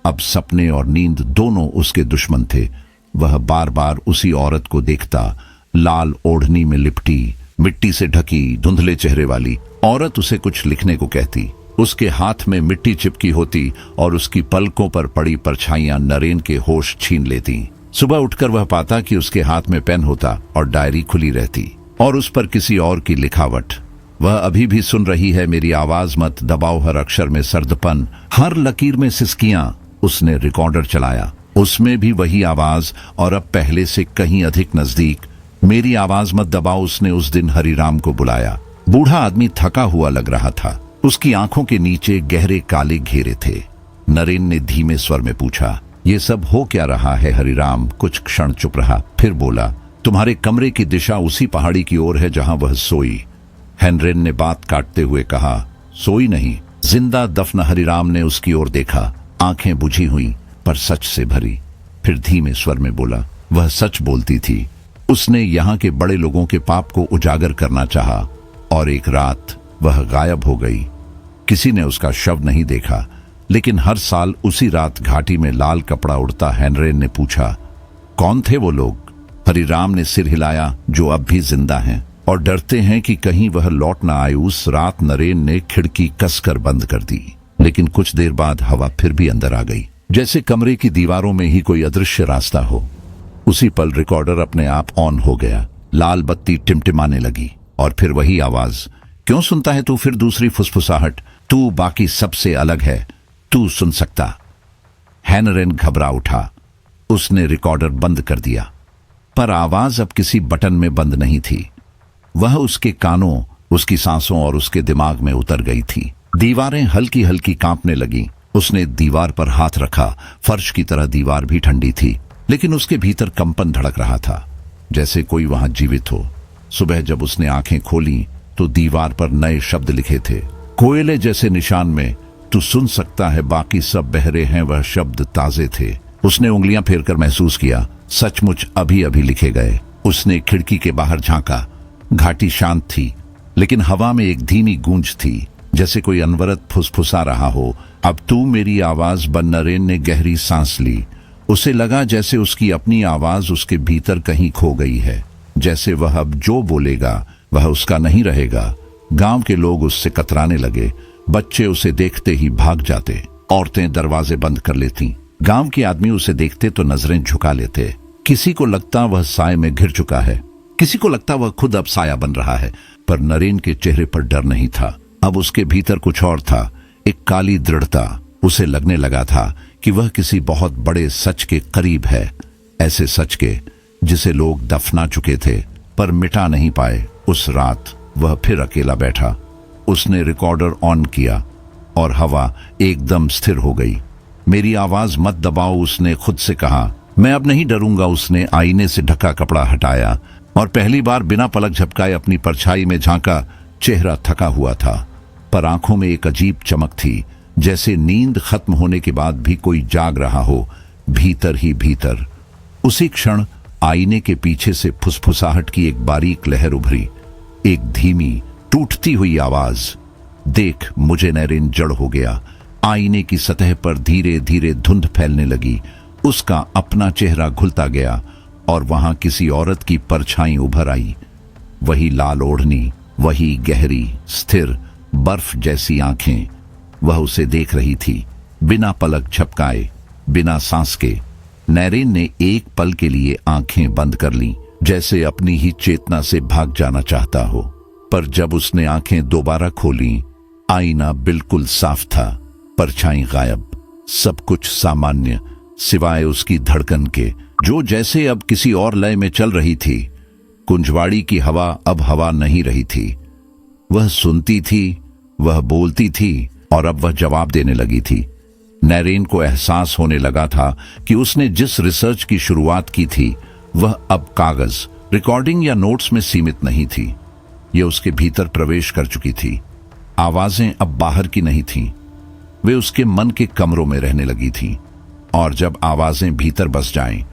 अब सपने और नींद दोनों उसके दुश्मन थे। वह बार बार उसी औरत को देखता, लाल ओढ़नी में लिपटी, मिट्टी से ढकी, धुंधले चेहरे वाली। औरत उसे कुछ लिखने को कहती, उसके हाथ में मिट्टी चिपकी होती और उसकी पलकों पर पड़ी परछाइयां नरेन के होश छीन लेती। सुबह उठकर वह पाता कि उसके हाथ में पेन होता और डायरी खुली रहती और उस पर किसी और की लिखावट। वह अभी भी सुन रही है, मेरी आवाज मत दबाओ, हर अक्षर में सर्दपन, हर लकीर में सिसकियां। उसने रिकॉर्डर चलाया, उसमें भी वही आवाज और अब पहले से कहीं अधिक नजदीक। मेरी आवाज मत दबाओ, उसने उस दिन हरिराम को बुलाया। बूढ़ा आदमी थका हुआ लग रहा था, उसकी आंखों के नीचे गहरे काले घेरे थे। नरेन ने धीमे स्वर में पूछा, ये सब हो क्या रहा है हरिराम? कुछ क्षण चुप रहा, फिर बोला, तुम्हारे कमरे की दिशा उसी पहाड़ी की ओर है जहां वह सोई। हेनरेन ने बात काटते हुए कहा, सोई नहीं, जिंदा दफन। हरिराम ने उसकी ओर देखा, आंखें बुझी हुई पर सच से भरी। फिर धीमे स्वर में बोला, वह सच बोलती थी। उसने यहाँ के बड़े लोगों के पाप को उजागर करना चाहा और एक रात वह गायब हो गई। किसी ने उसका शव नहीं देखा, लेकिन हर साल उसी रात घाटी में लाल कपड़ा उड़ता। हेनरेन ने पूछा, कौन थे वो लोग? हरिराम ने सिर हिलाया, जो अब भी जिंदा हैं और डरते हैं कि कहीं वह लौट ना आए। उस रात नरेन ने खिड़की कसकर बंद कर दी, लेकिन कुछ देर बाद हवा फिर भी अंदर आ गई, जैसे कमरे की दीवारों में ही कोई अदृश्य रास्ता हो। उसी पल रिकॉर्डर अपने आप ऑन हो गया, लाल बत्ती टिमटिमाने लगी और फिर वही आवाज, क्यों सुनता है तू? फिर दूसरी फुसफुसाहट, तू बाकी सबसे अलग है, तू सुन सकता। हेनरेन घबरा उठा, उसने रिकॉर्डर बंद कर दिया, पर आवाज अब किसी बटन में बंद नहीं थी। वह उसके कानों, उसकी सांसों और उसके दिमाग में उतर गई थी। दीवारें हल्की हल्की कांपने लगी। उसने दीवार पर हाथ रखा, फर्श की तरह दीवार भी ठंडी थी, लेकिन उसके भीतर कंपन धड़क रहा था, जैसे कोई वहां जीवित हो। सुबह जब उसने आंखें खोली तो दीवार पर नए शब्द लिखे थे, कोयले जैसे निशान में, तू सुन सकता है, बाकी सब बहरे हैं। वह शब्द ताजे थे। उसने उंगलियां फेरकर महसूस किया, सचमुच अभी अभी लिखे गए। उसने खिड़की के बाहर झांका। घाटी शांत थी, लेकिन हवा में एक धीमी गूंज थी, जैसे कोई अनवरत फुसफुसा रहा हो। अब तू मेरी आवाज बन। नरेन ने गहरी सांस ली। उसे लगा जैसे उसकी अपनी आवाज उसके भीतर कहीं खो गई है, जैसे वह अब जो बोलेगा वह उसका नहीं रहेगा। गांव के लोग उससे कतराने लगे, बच्चे उसे देखते ही भाग जाते, औरतें दरवाजे बंद कर लेती। गांव के आदमी उसे देखते तो नजरें झुका लेते। किसी को लगता वह साए में घिर चुका है, किसी को लगता वह खुद अब साया बन रहा है। पर नरेन के चेहरे पर डर नहीं था, अब उसके भीतर कुछ और था, एक काली दृढ़ता। उसे लगने लगा था कि वह किसी बहुत बड़े सच के करीब है, ऐसे सच के जिसे लोग दफना चुके थे पर मिटा नहीं पाए। उस रात वह फिर अकेला बैठा। उसने रिकॉर्डर ऑन किया और हवा एकदम स्थिर हो गई। मेरी आवाज मत दबाओ, उसने खुद से कहा। मैं अब नहीं डरूंगा। उसने आईने से ढका कपड़ा हटाया और पहली बार बिना पलक झपकाए अपनी परछाई में झांका। चेहरा थका हुआ था, पर आंखों में एक अजीब चमक थी, जैसे नींद खत्म होने के बाद भी कोई जाग रहा हो, भीतर ही भीतर। उसी क्षण आईने के पीछे से फुसफुसाहट की एक बारीक लहर उभरी, एक धीमी टूटती हुई आवाज, देख मुझे। नरेन जड़ हो गया। आईने की सतह पर धीरे धीरे धुंध फैलने लगी। उसका अपना चेहरा घुलता गया और वहां किसी औरत की परछाई उभर आई। वही लाल ओढ़नी, वही गहरी स्थिर बर्फ जैसी आंखें। वह उसे देख रही थी, बिना पलक झपकाए, बिना सांस के। नरेन ने एक पल के लिए आंखें बंद कर लीं, जैसे अपनी ही चेतना से भाग जाना चाहता हो। पर जब उसने आंखें दोबारा खोली, आईना बिल्कुल साफ था, परछाई गायब, सब कुछ सामान्य, सिवाय उसकी धड़कन के, जो जैसे अब किसी और लय में चल रही थी। कुंजवाड़ी की हवा अब हवा नहीं रही थी। वह सुनती थी, वह बोलती थी और अब वह जवाब देने लगी थी। नरेन को एहसास होने लगा था कि उसने जिस रिसर्च की शुरुआत की थी वह अब कागज, रिकॉर्डिंग या नोट्स में सीमित नहीं थी। यह उसके भीतर प्रवेश कर चुकी थी। आवाजें अब बाहर की नहीं थीं, वे उसके मन के कमरों में रहने लगी थीं। और जब आवाजें भीतर बस जाएं,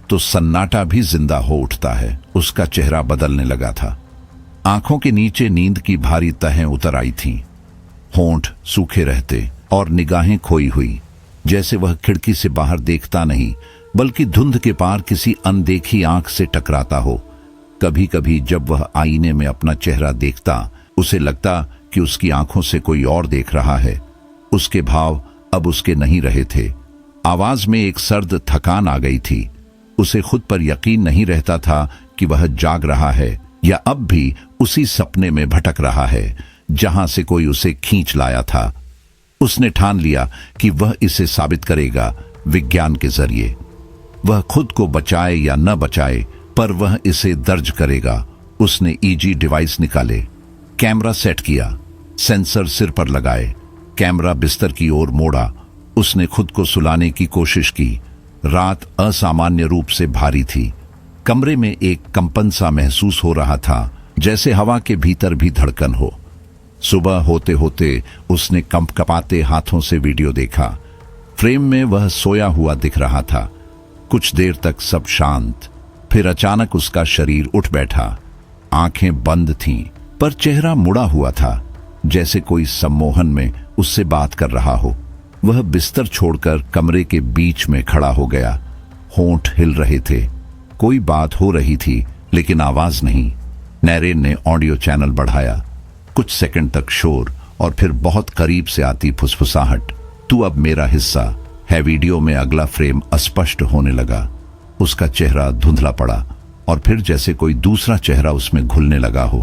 तो सन्नाटा भी जिंदा हो उठता है। उसका चेहरा बदलने लगा था। आंखों के नीचे नींद की भारी तहें उतर आई थीं, होंठ सूखे रहते और निगाहें खोई हुई, जैसे वह खिड़की से बाहर देखता नहीं, बल्कि धुंध के पार किसी अनदेखी आंख से टकराता हो। कभी कभी जब वह आईने में अपना चेहरा देखता, उसे लगता कि उसकी आंखों से कोई और देख रहा है। उसके भाव अब उसके नहीं रहे थे। आवाज में एक सर्द थकान आ गई थी। उसे खुद पर यकीन नहीं रहता था कि वह जाग रहा है या अब भी उसी सपने में भटक रहा है जहां से कोई उसे खींच लाया था। उसने ठान लिया कि वह इसे साबित करेगा विज्ञान के जरिए। वह खुद को बचाए या न बचाए, पर वह इसे दर्ज करेगा। उसने ईजी डिवाइस निकाले, कैमरा सेट किया, सेंसर सिर पर लगाए, कैमरा बिस्तर की ओर मोड़ा। उसने खुद को सुलाने की कोशिश की। रात असामान्य रूप से भारी थी। कमरे में एक कंपन सा महसूस हो रहा था, जैसे हवा के भीतर भी धड़कन हो। सुबह होते होते उसने कंपकपाते हाथों से वीडियो देखा। फ्रेम में वह सोया हुआ दिख रहा था। कुछ देर तक सब शांत, फिर अचानक उसका शरीर उठ बैठा। आंखें बंद थीं, पर चेहरा मुड़ा हुआ था, जैसे कोई सम्मोहन में उससे बात कर रहा हो। वह बिस्तर छोड़कर कमरे के बीच में खड़ा हो गया। होंठ हिल रहे थे। कोई बात हो रही थी, लेकिन आवाज नहीं। नैरेन ने ऑडियो चैनल बढ़ाया। कुछ सेकंड तक शोर और फिर बहुत करीब से आती फुसफुसाहट। तू अब मेरा हिस्सा है। वीडियो में अगला फ्रेम अस्पष्ट होने लगा। उसका चेहरा धुंधला पड़ा और फिर जैसे कोई दूसरा चेहरा उसमें घुलने लगा हो,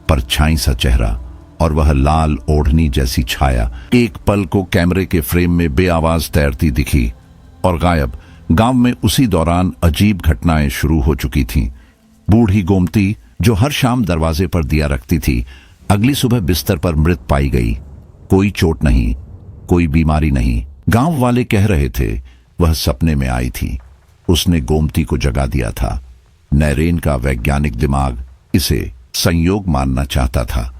परछाई सा चेहरा, और वह लाल ओढ़नी जैसी छाया एक पल को कैमरे के फ्रेम में बेआवाज तैरती दिखी और गायब। गांव में उसी दौरान अजीब घटनाएं शुरू हो चुकी थीं। बूढ़ी गोमती, जो हर शाम दरवाजे पर दिया रखती थी, अगली सुबह बिस्तर पर मृत पाई गई। कोई चोट नहीं, कोई बीमारी नहीं। गांव वाले कह रहे थे वह सपने में आई थी। उसने गोमती को जगा दिया था। नैरेन का वैज्ञानिक दिमाग इसे संयोग मानना चाहता था,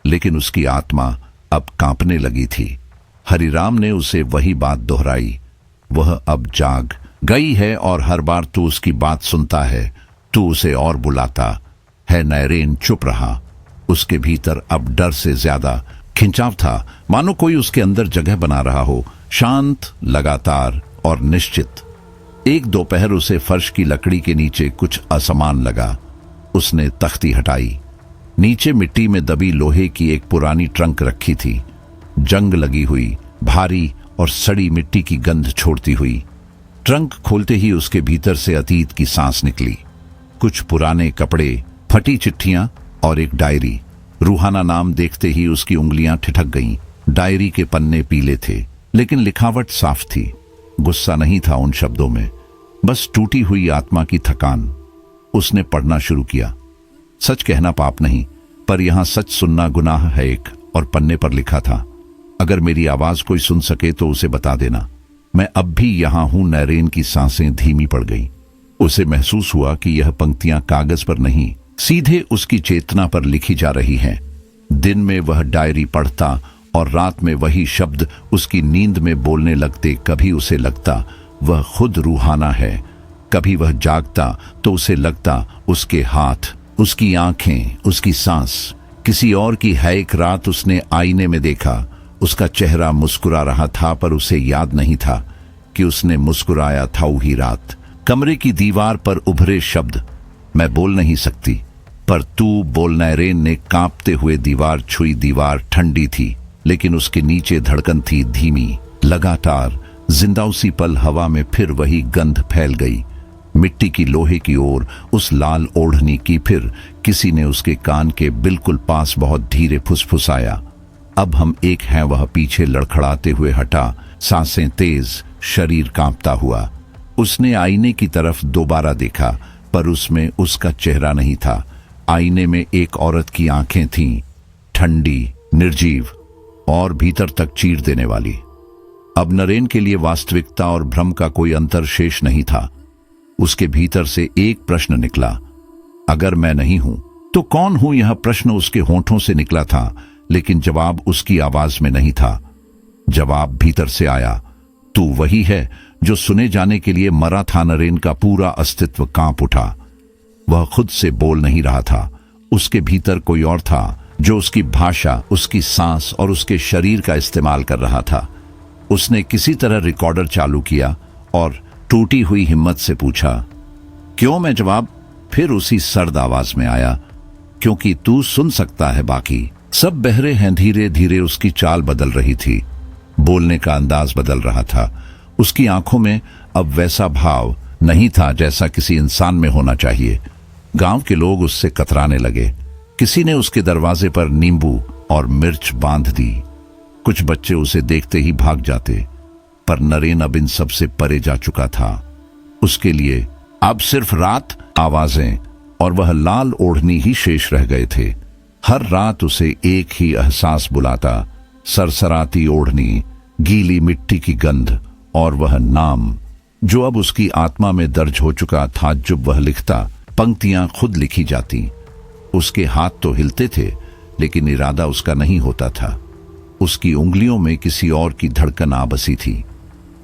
लेकिन उसकी आत्मा अब कांपने लगी थी। हरिराम ने उसे वही बात दोहराई। वह अब जाग गई है और हर बार तू उसकी बात सुनता है, तू उसे और बुलाता है। नैरेन चुप रहा। उसके भीतर अब डर से ज्यादा खिंचाव था, मानो कोई उसके अंदर जगह बना रहा हो, शांत, लगातार और निश्चित। एक दोपहर उसे फर्श की लकड़ी के नीचे कुछ असमान लगा। उसने तख्ती हटाई। नीचे मिट्टी में दबी लोहे की एक पुरानी ट्रंक रखी थी, जंग लगी हुई, भारी और सड़ी मिट्टी की गंध छोड़ती हुई। ट्रंक खोलते ही उसके भीतर से अतीत की सांस निकली। कुछ पुराने कपड़े, फटी चिट्ठियां और एक डायरी। रूहाना नाम देखते ही उसकी उंगलियां ठिठक गईं। डायरी के पन्ने पीले थे, लेकिन लिखावट साफ थी। गुस्सा नहीं था उन शब्दों में, बस टूटी हुई आत्मा की थकान। उसने पढ़ना शुरू किया। सच कहना पाप नहीं, पर यहां सच सुनना गुनाह है एक। और पन्ने पर लिखा था, अगर मेरी आवाज कोई सुन सके तो उसे बता देना, मैं अब भी यहां हूं। नैरेन की सांसें धीमी पड़ गईं। उसे महसूस हुआ कि यह पंक्तियां कागज पर नहीं, सीधे उसकी चेतना पर लिखी जा रही हैं। दिन में वह डायरी पढ़ता और रात में वही शब्द उसकी नींद में बोलने लगते। कभी उसे लगता वह खुद रूहाना है, कभी वह जागता तो उसे लगता उसके हाथ, उसकी आंखें, उसकी सांस किसी और की है। एक रात उसने आईने में देखा। उसका चेहरा मुस्कुरा रहा था, पर उसे याद नहीं था कि उसने मुस्कुराया था वही रात। कमरे की दीवार पर उभरे शब्द, मैं बोल नहीं सकती पर तू बोल। नैरेन ने कांपते हुए दीवार छुई। दीवार ठंडी थी, लेकिन उसके नीचे धड़कन थी, धीमी, लगातार, जिंदा। उसी पल हवा में फिर वही गंध फैल गई, मिट्टी की, लोहे की ओर, उस लाल ओढ़नी की। फिर किसी ने उसके कान के बिल्कुल पास बहुत धीरे फुसफुसाया, अब हम एक हैं। वह पीछे लड़खड़ाते हुए हटा, सांसें तेज, शरीर कांपता हुआ। उसने आईने की तरफ दोबारा देखा, पर उसमें उसका चेहरा नहीं था। आईने में एक औरत की आंखें थीं, ठंडी, निर्जीव और भीतर तक चीर देने वाली। अब नरेन के लिए वास्तविकता और भ्रम का कोई अंतर शेष नहीं था। उसके भीतर से एक प्रश्न निकला, अगर मैं नहीं हूं तो कौन हूं? यह प्रश्न उसके होंठों से निकला था, लेकिन जवाब उसकी आवाज में नहीं था। जवाब भीतर से आया, तू वही है जो सुने जाने के लिए मरा था। नरेन का पूरा अस्तित्व कांप उठा। वह खुद से बोल नहीं रहा था, उसके भीतर कोई और था जो उसकी भाषा, उसकी सांस और उसके शरीर का इस्तेमाल कर रहा था। उसने किसी तरह रिकॉर्डर चालू किया और टूटी हुई हिम्मत से पूछा, क्यों? मैं जवाब फिर उसी सर्द आवाज में आया, क्योंकि तू सुन सकता है बाकी सब बहरे हैं। धीरे धीरे उसकी चाल बदल रही थी, बोलने का अंदाज बदल रहा था। उसकी आंखों में अब वैसा भाव नहीं था जैसा किसी इंसान में होना चाहिए। गांव के लोग उससे कतराने लगे। किसी ने उसके दरवाजे पर नींबू और मिर्च बांध दी। कुछ बच्चे उसे देखते ही भाग जाते, पर नरेन अब इन सब से परे जा चुका था। उसके लिए अब सिर्फ रात, आवाजें और वह लाल ओढ़नी ही शेष रह गए थे। हर रात उसे एक ही एहसास बुलाता, सरसराती ओढ़नी, गीली मिट्टी की गंध और वह नाम जो अब उसकी आत्मा में दर्ज हो चुका था। जब वह लिखता, पंक्तियां खुद लिखी जाती। उसके हाथ तो हिलते थे, लेकिन इरादा उसका नहीं होता था। उसकी उंगलियों में किसी और की धड़कन आ बसी थी।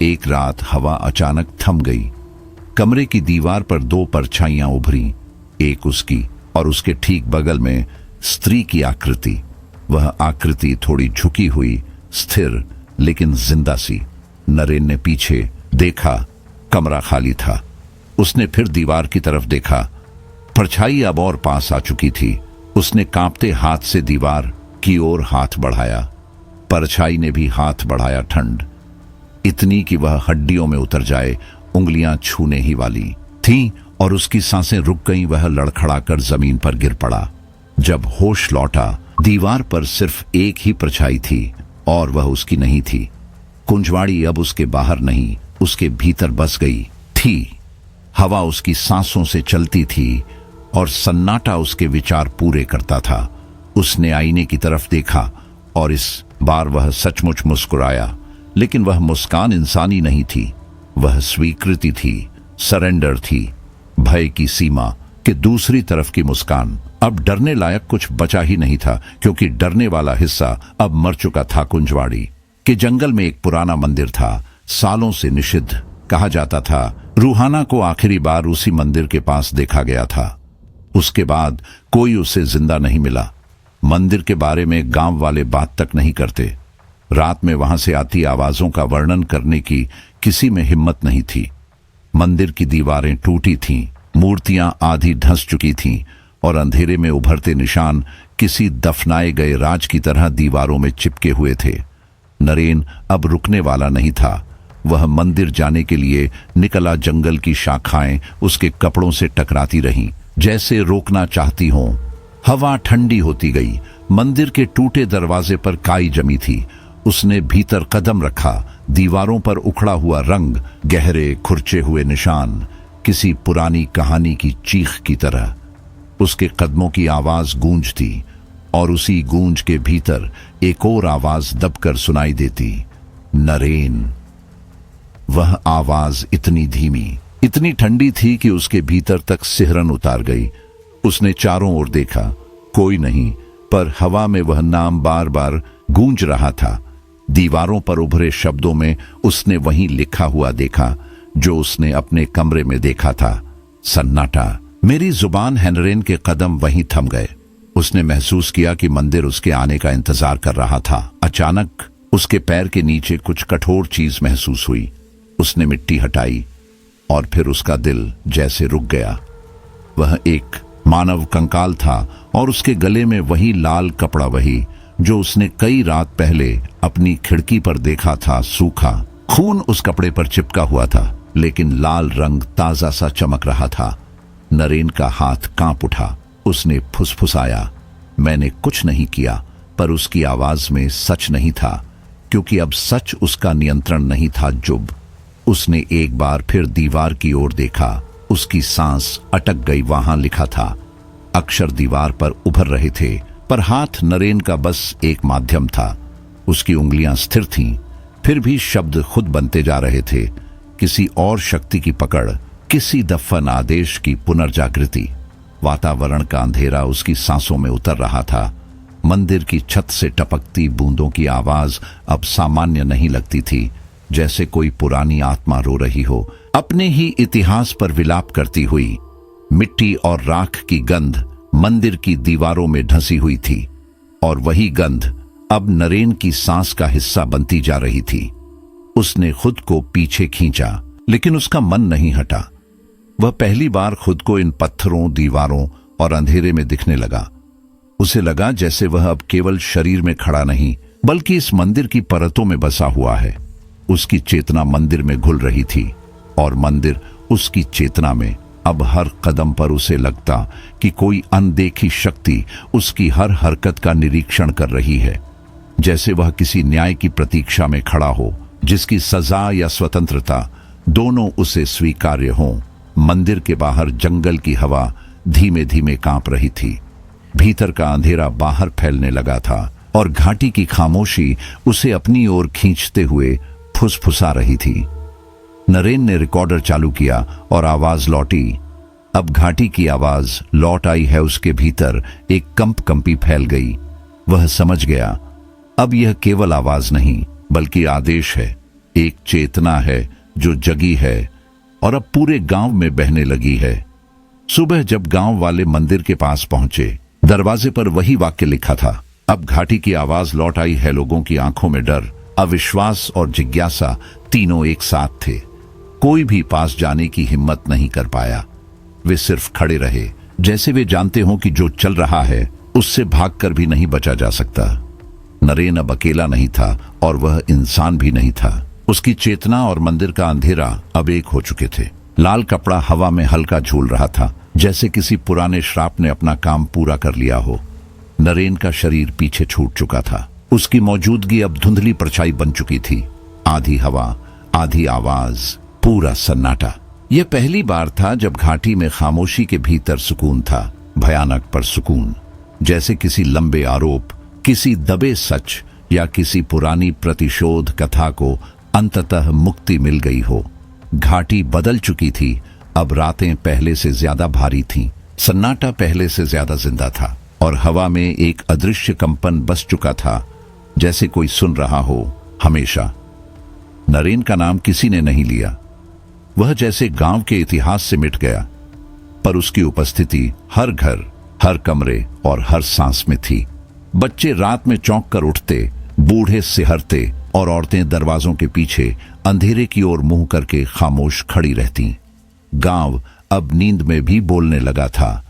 एक रात हवा अचानक थम गई। कमरे की दीवार पर दो परछाइयां उभरी, एक उसकी और उसके ठीक बगल में स्त्री की आकृति। वह आकृति थोड़ी झुकी हुई, स्थिर लेकिन जिंदा सी। नरेन ने पीछे देखा, कमरा खाली था। उसने फिर दीवार की तरफ देखा। परछाई अब और पास आ चुकी थी। उसने कांपते हाथ से दीवार की ओर हाथ बढ़ाया। परछाई ने भी हाथ बढ़ाया। ठंड इतनी कि वह हड्डियों में उतर जाए, उंगलियां छूने ही वाली थीं और उसकी सांसें रुक गईं। वह लड़खड़ाकर जमीन पर गिर पड़ा। जब होश लौटा, दीवार पर सिर्फ एक ही परछाई थी और वह उसकी नहीं थी। कुंजवाड़ी अब उसके बाहर नहीं, उसके भीतर बस गई थी। हवा उसकी सांसों से चलती थी और सन्नाटा उसके विचार पूरे करता था। उसने आईने की तरफ देखा और इस बार वह सचमुच मुस्कुराया, लेकिन वह मुस्कान इंसानी नहीं थी। वह स्वीकृति थी, सरेंडर थी, भय की सीमा के दूसरी तरफ की मुस्कान। अब डरने लायक कुछ बचा ही नहीं था, क्योंकि डरने वाला हिस्सा अब मर चुका था। कुंजवाड़ी के जंगल में एक पुराना मंदिर था, सालों से निषिद्ध कहा जाता था। रूहाना को आखिरी बार उसी मंदिर के पास देखा गया था। उसके बाद कोई उसे जिंदा नहीं मिला। मंदिर के बारे में गांव वाले बात तक नहीं करते। रात में वहां से आती आवाजों का वर्णन करने की किसी में हिम्मत नहीं थी। मंदिर की दीवारें टूटी थीं, मूर्तियां आधी धंस चुकी थीं और अंधेरे में उभरते निशान किसी दफनाए गए राज की तरह दीवारों में चिपके हुए थे। नरेन अब रुकने वाला नहीं था। वह मंदिर जाने के लिए निकला। जंगल की शाखाएं उसके कपड़ों से टकराती रहीं, जैसे रोकना चाहती हों। हवा ठंडी होती गई। मंदिर के टूटे दरवाजे पर काई जमी थी। उसने भीतर कदम रखा। दीवारों पर उखड़ा हुआ रंग, गहरे खुरचे हुए निशान, किसी पुरानी कहानी की चीख की तरह। उसके कदमों की आवाज गूंजती और उसी गूंज के भीतर एक और आवाज दबकर सुनाई देती, नरेन। वह आवाज इतनी धीमी, इतनी ठंडी थी कि उसके भीतर तक सिहरन उतार गई। उसने चारों ओर देखा, कोई नहीं, पर हवा में वह नाम बार बार गूंज रहा था। दीवारों पर उभरे शब्दों में उसने वही लिखा हुआ देखा जो उसने अपने कमरे में देखा था, सन्नाटा। मेरी जुबान है। नरेन के कदम वहीं थम गए। उसने महसूस किया कि मंदिर उसके आने का इंतजार कर रहा था। अचानक उसके पैर के नीचे कुछ कठोर चीज महसूस हुई। उसने मिट्टी हटाई और फिर उसका दिल जैसे रुक गया। वह एक मानव कंकाल था और उसके गले में वही लाल कपड़ा, वही जो उसने कई रात पहले अपनी खिड़की पर देखा था। सूखा खून उस कपड़े पर चिपका हुआ था, लेकिन लाल रंग ताजा सा चमक रहा था। नरेन का हाथ कांप उठा। उसने फुसफुसाया, मैंने कुछ नहीं किया, पर उसकी आवाज में सच नहीं था, क्योंकि अब सच उसका नियंत्रण नहीं था। जुब उसने एक बार फिर दीवार की ओर देखा। उसकी सांस अटक गई। वहां लिखा था, अक्षर दीवार पर उभर रहे थे, पर हाथ नरेन का बस एक माध्यम था। उसकी उंगलियां स्थिर थीं, फिर भी शब्द खुद बनते जा रहे थे। किसी और शक्ति की पकड़, किसी दफन आदेश की पुनर्जागृति। वातावरण का अंधेरा उसकी सांसों में उतर रहा था। मंदिर की छत से टपकती बूंदों की आवाज अब सामान्य नहीं लगती थी, जैसे कोई पुरानी आत्मा रो रही हो, अपने ही इतिहास पर विलाप करती हुई। मिट्टी और राख की गंध मंदिर की दीवारों में ढंसी हुई थी और वही गंध अब नरेन की सांस का हिस्सा बनती जा रही थी। उसने खुद को पीछे खींचा, लेकिन उसका मन नहीं हटा। वह पहली बार खुद को इन पत्थरों, दीवारों और अंधेरे में दिखने लगा। उसे लगा जैसे वह अब केवल शरीर में खड़ा नहीं बल्कि इस मंदिर की परतों में बसा हुआ है। उसकी चेतना मंदिर में घुल रही थी और मंदिर उसकी चेतना में। अब हर कदम पर उसे लगता कि कोई अनदेखी शक्ति उसकी हर हरकत का निरीक्षण कर रही है, जैसे वह किसी न्याय की प्रतीक्षा में खड़ा हो जिसकी सजा या स्वतंत्रता दोनों उसे स्वीकार्य हों। मंदिर के बाहर जंगल की हवा धीमे धीमे कांप रही थी। भीतर का अंधेरा बाहर फैलने लगा था और घाटी की खामोशी उसे अपनी ओर खींचते हुए फुसफुसा रही थी। नरेन ने रिकॉर्डर चालू किया और आवाज लौटी। अब घाटी की आवाज लौट आई है। उसके भीतर एक कंपी फैल गई। वह समझ गया, अब यह केवल आवाज नहीं बल्कि आदेश है। एक चेतना है जो जगी है और अब पूरे गांव में बहने लगी है। सुबह जब गांव वाले मंदिर के पास पहुंचे, दरवाजे पर वही वाक्य लिखा था। अब घाटी की आवाज लौट आई है। लोगों की आंखों में डर, अविश्वास और जिज्ञासा तीनों एक साथ थे। कोई भी पास जाने की हिम्मत नहीं कर पाया। वे सिर्फ खड़े रहे, जैसे वे जानते हों कि जो चल रहा है उससे भागकर भी नहीं बचा जा सकता। नरेन अब अकेला नहीं था और वह इंसान भी नहीं था। उसकी चेतना और मंदिर का अंधेरा अब एक हो चुके थे। लाल कपड़ा हवा में हल्का झूल रहा था, जैसे किसी पुराने श्राप ने अपना काम पूरा कर लिया हो। नरेन का शरीर पीछे छूट चुका था। उसकी मौजूदगी अब धुंधली परछाई बन चुकी थी। आधी हवा, आधी आवाज, पूरा सन्नाटा। यह पहली बार था जब घाटी में खामोशी के भीतर सुकून था, भयानक पर सुकून, जैसे किसी लंबे आरोप, किसी दबे सच या किसी पुरानी प्रतिशोध कथा को अंततः मुक्ति मिल गई हो। घाटी बदल चुकी थी। अब रातें पहले से ज्यादा भारी थीं, सन्नाटा पहले से ज्यादा जिंदा था और हवा में एक अदृश्य कंपन बस चुका था, जैसे कोई सुन रहा हो हमेशा। नरेन का नाम किसी ने नहीं लिया। वह जैसे गांव के इतिहास से मिट गया, पर उसकी उपस्थिति हर घर, हर कमरे और हर सांस में थी। बच्चे रात में चौंक कर उठते, बूढ़े सिहरते और औरतें दरवाजों के पीछे अंधेरे की ओर मुंह करके खामोश खड़ी रहती। गांव अब नींद में भी बोलने लगा था।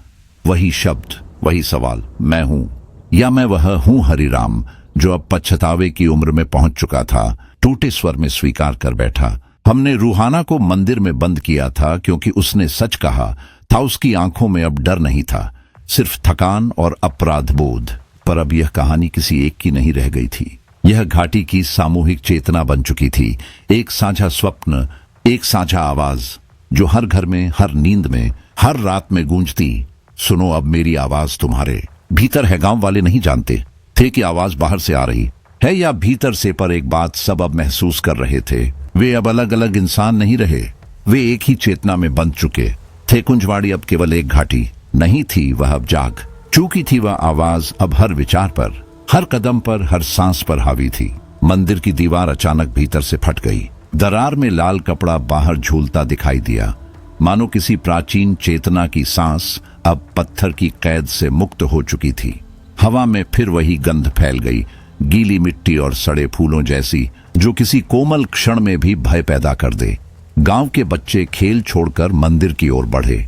वही शब्द, वही सवाल, मैं हूं या मैं वह हूं हरिराम, जो अब पछतावे की उम्र में पहुंच चुका था, टूटे स्वर में स्वीकार कर बैठा। हमने रूहाना को मंदिर में बंद किया था क्योंकि उसने सच कहा था। उसकी आंखों में अब डर नहीं था, सिर्फ थकान और अपराध बोध। पर अब यह कहानी किसी एक की नहीं रह गई थी। यह घाटी की सामूहिक चेतना बन चुकी थी। एक साझा स्वप्न, एक साझा आवाज जो हर घर में, हर नींद में, हर रात में गूंजती। सुनो, अब मेरी आवाज तुम्हारे भीतर है। गांव वाले नहीं जानते थे कि आवाज बाहर से आ रही है या भीतर से, पर एक बात सब अब महसूस कर रहे थे। वे अब अलग अलग इंसान नहीं रहे, वे एक ही चेतना में बंध चुके थे। कुंजवाड़ी अब केवल एक घाटी नहीं थी, वह अब जाग चूकी थी। वह आवाज अब हर विचार पर, हर कदम पर, हर सांस पर हावी थी। मंदिर की दीवार अचानक भीतर से फट गई। दरार में लाल कपड़ा बाहर झूलता दिखाई दिया, मानो किसी प्राचीन चेतना की सांस अब पत्थर की कैद से मुक्त हो चुकी थी। हवा में फिर वही गंध फैल गई, गीली मिट्टी और सड़े फूलों जैसी, जो किसी कोमल क्षण में भी भय पैदा कर दे। गांव के बच्चे खेल छोड़कर मंदिर की ओर बढ़े।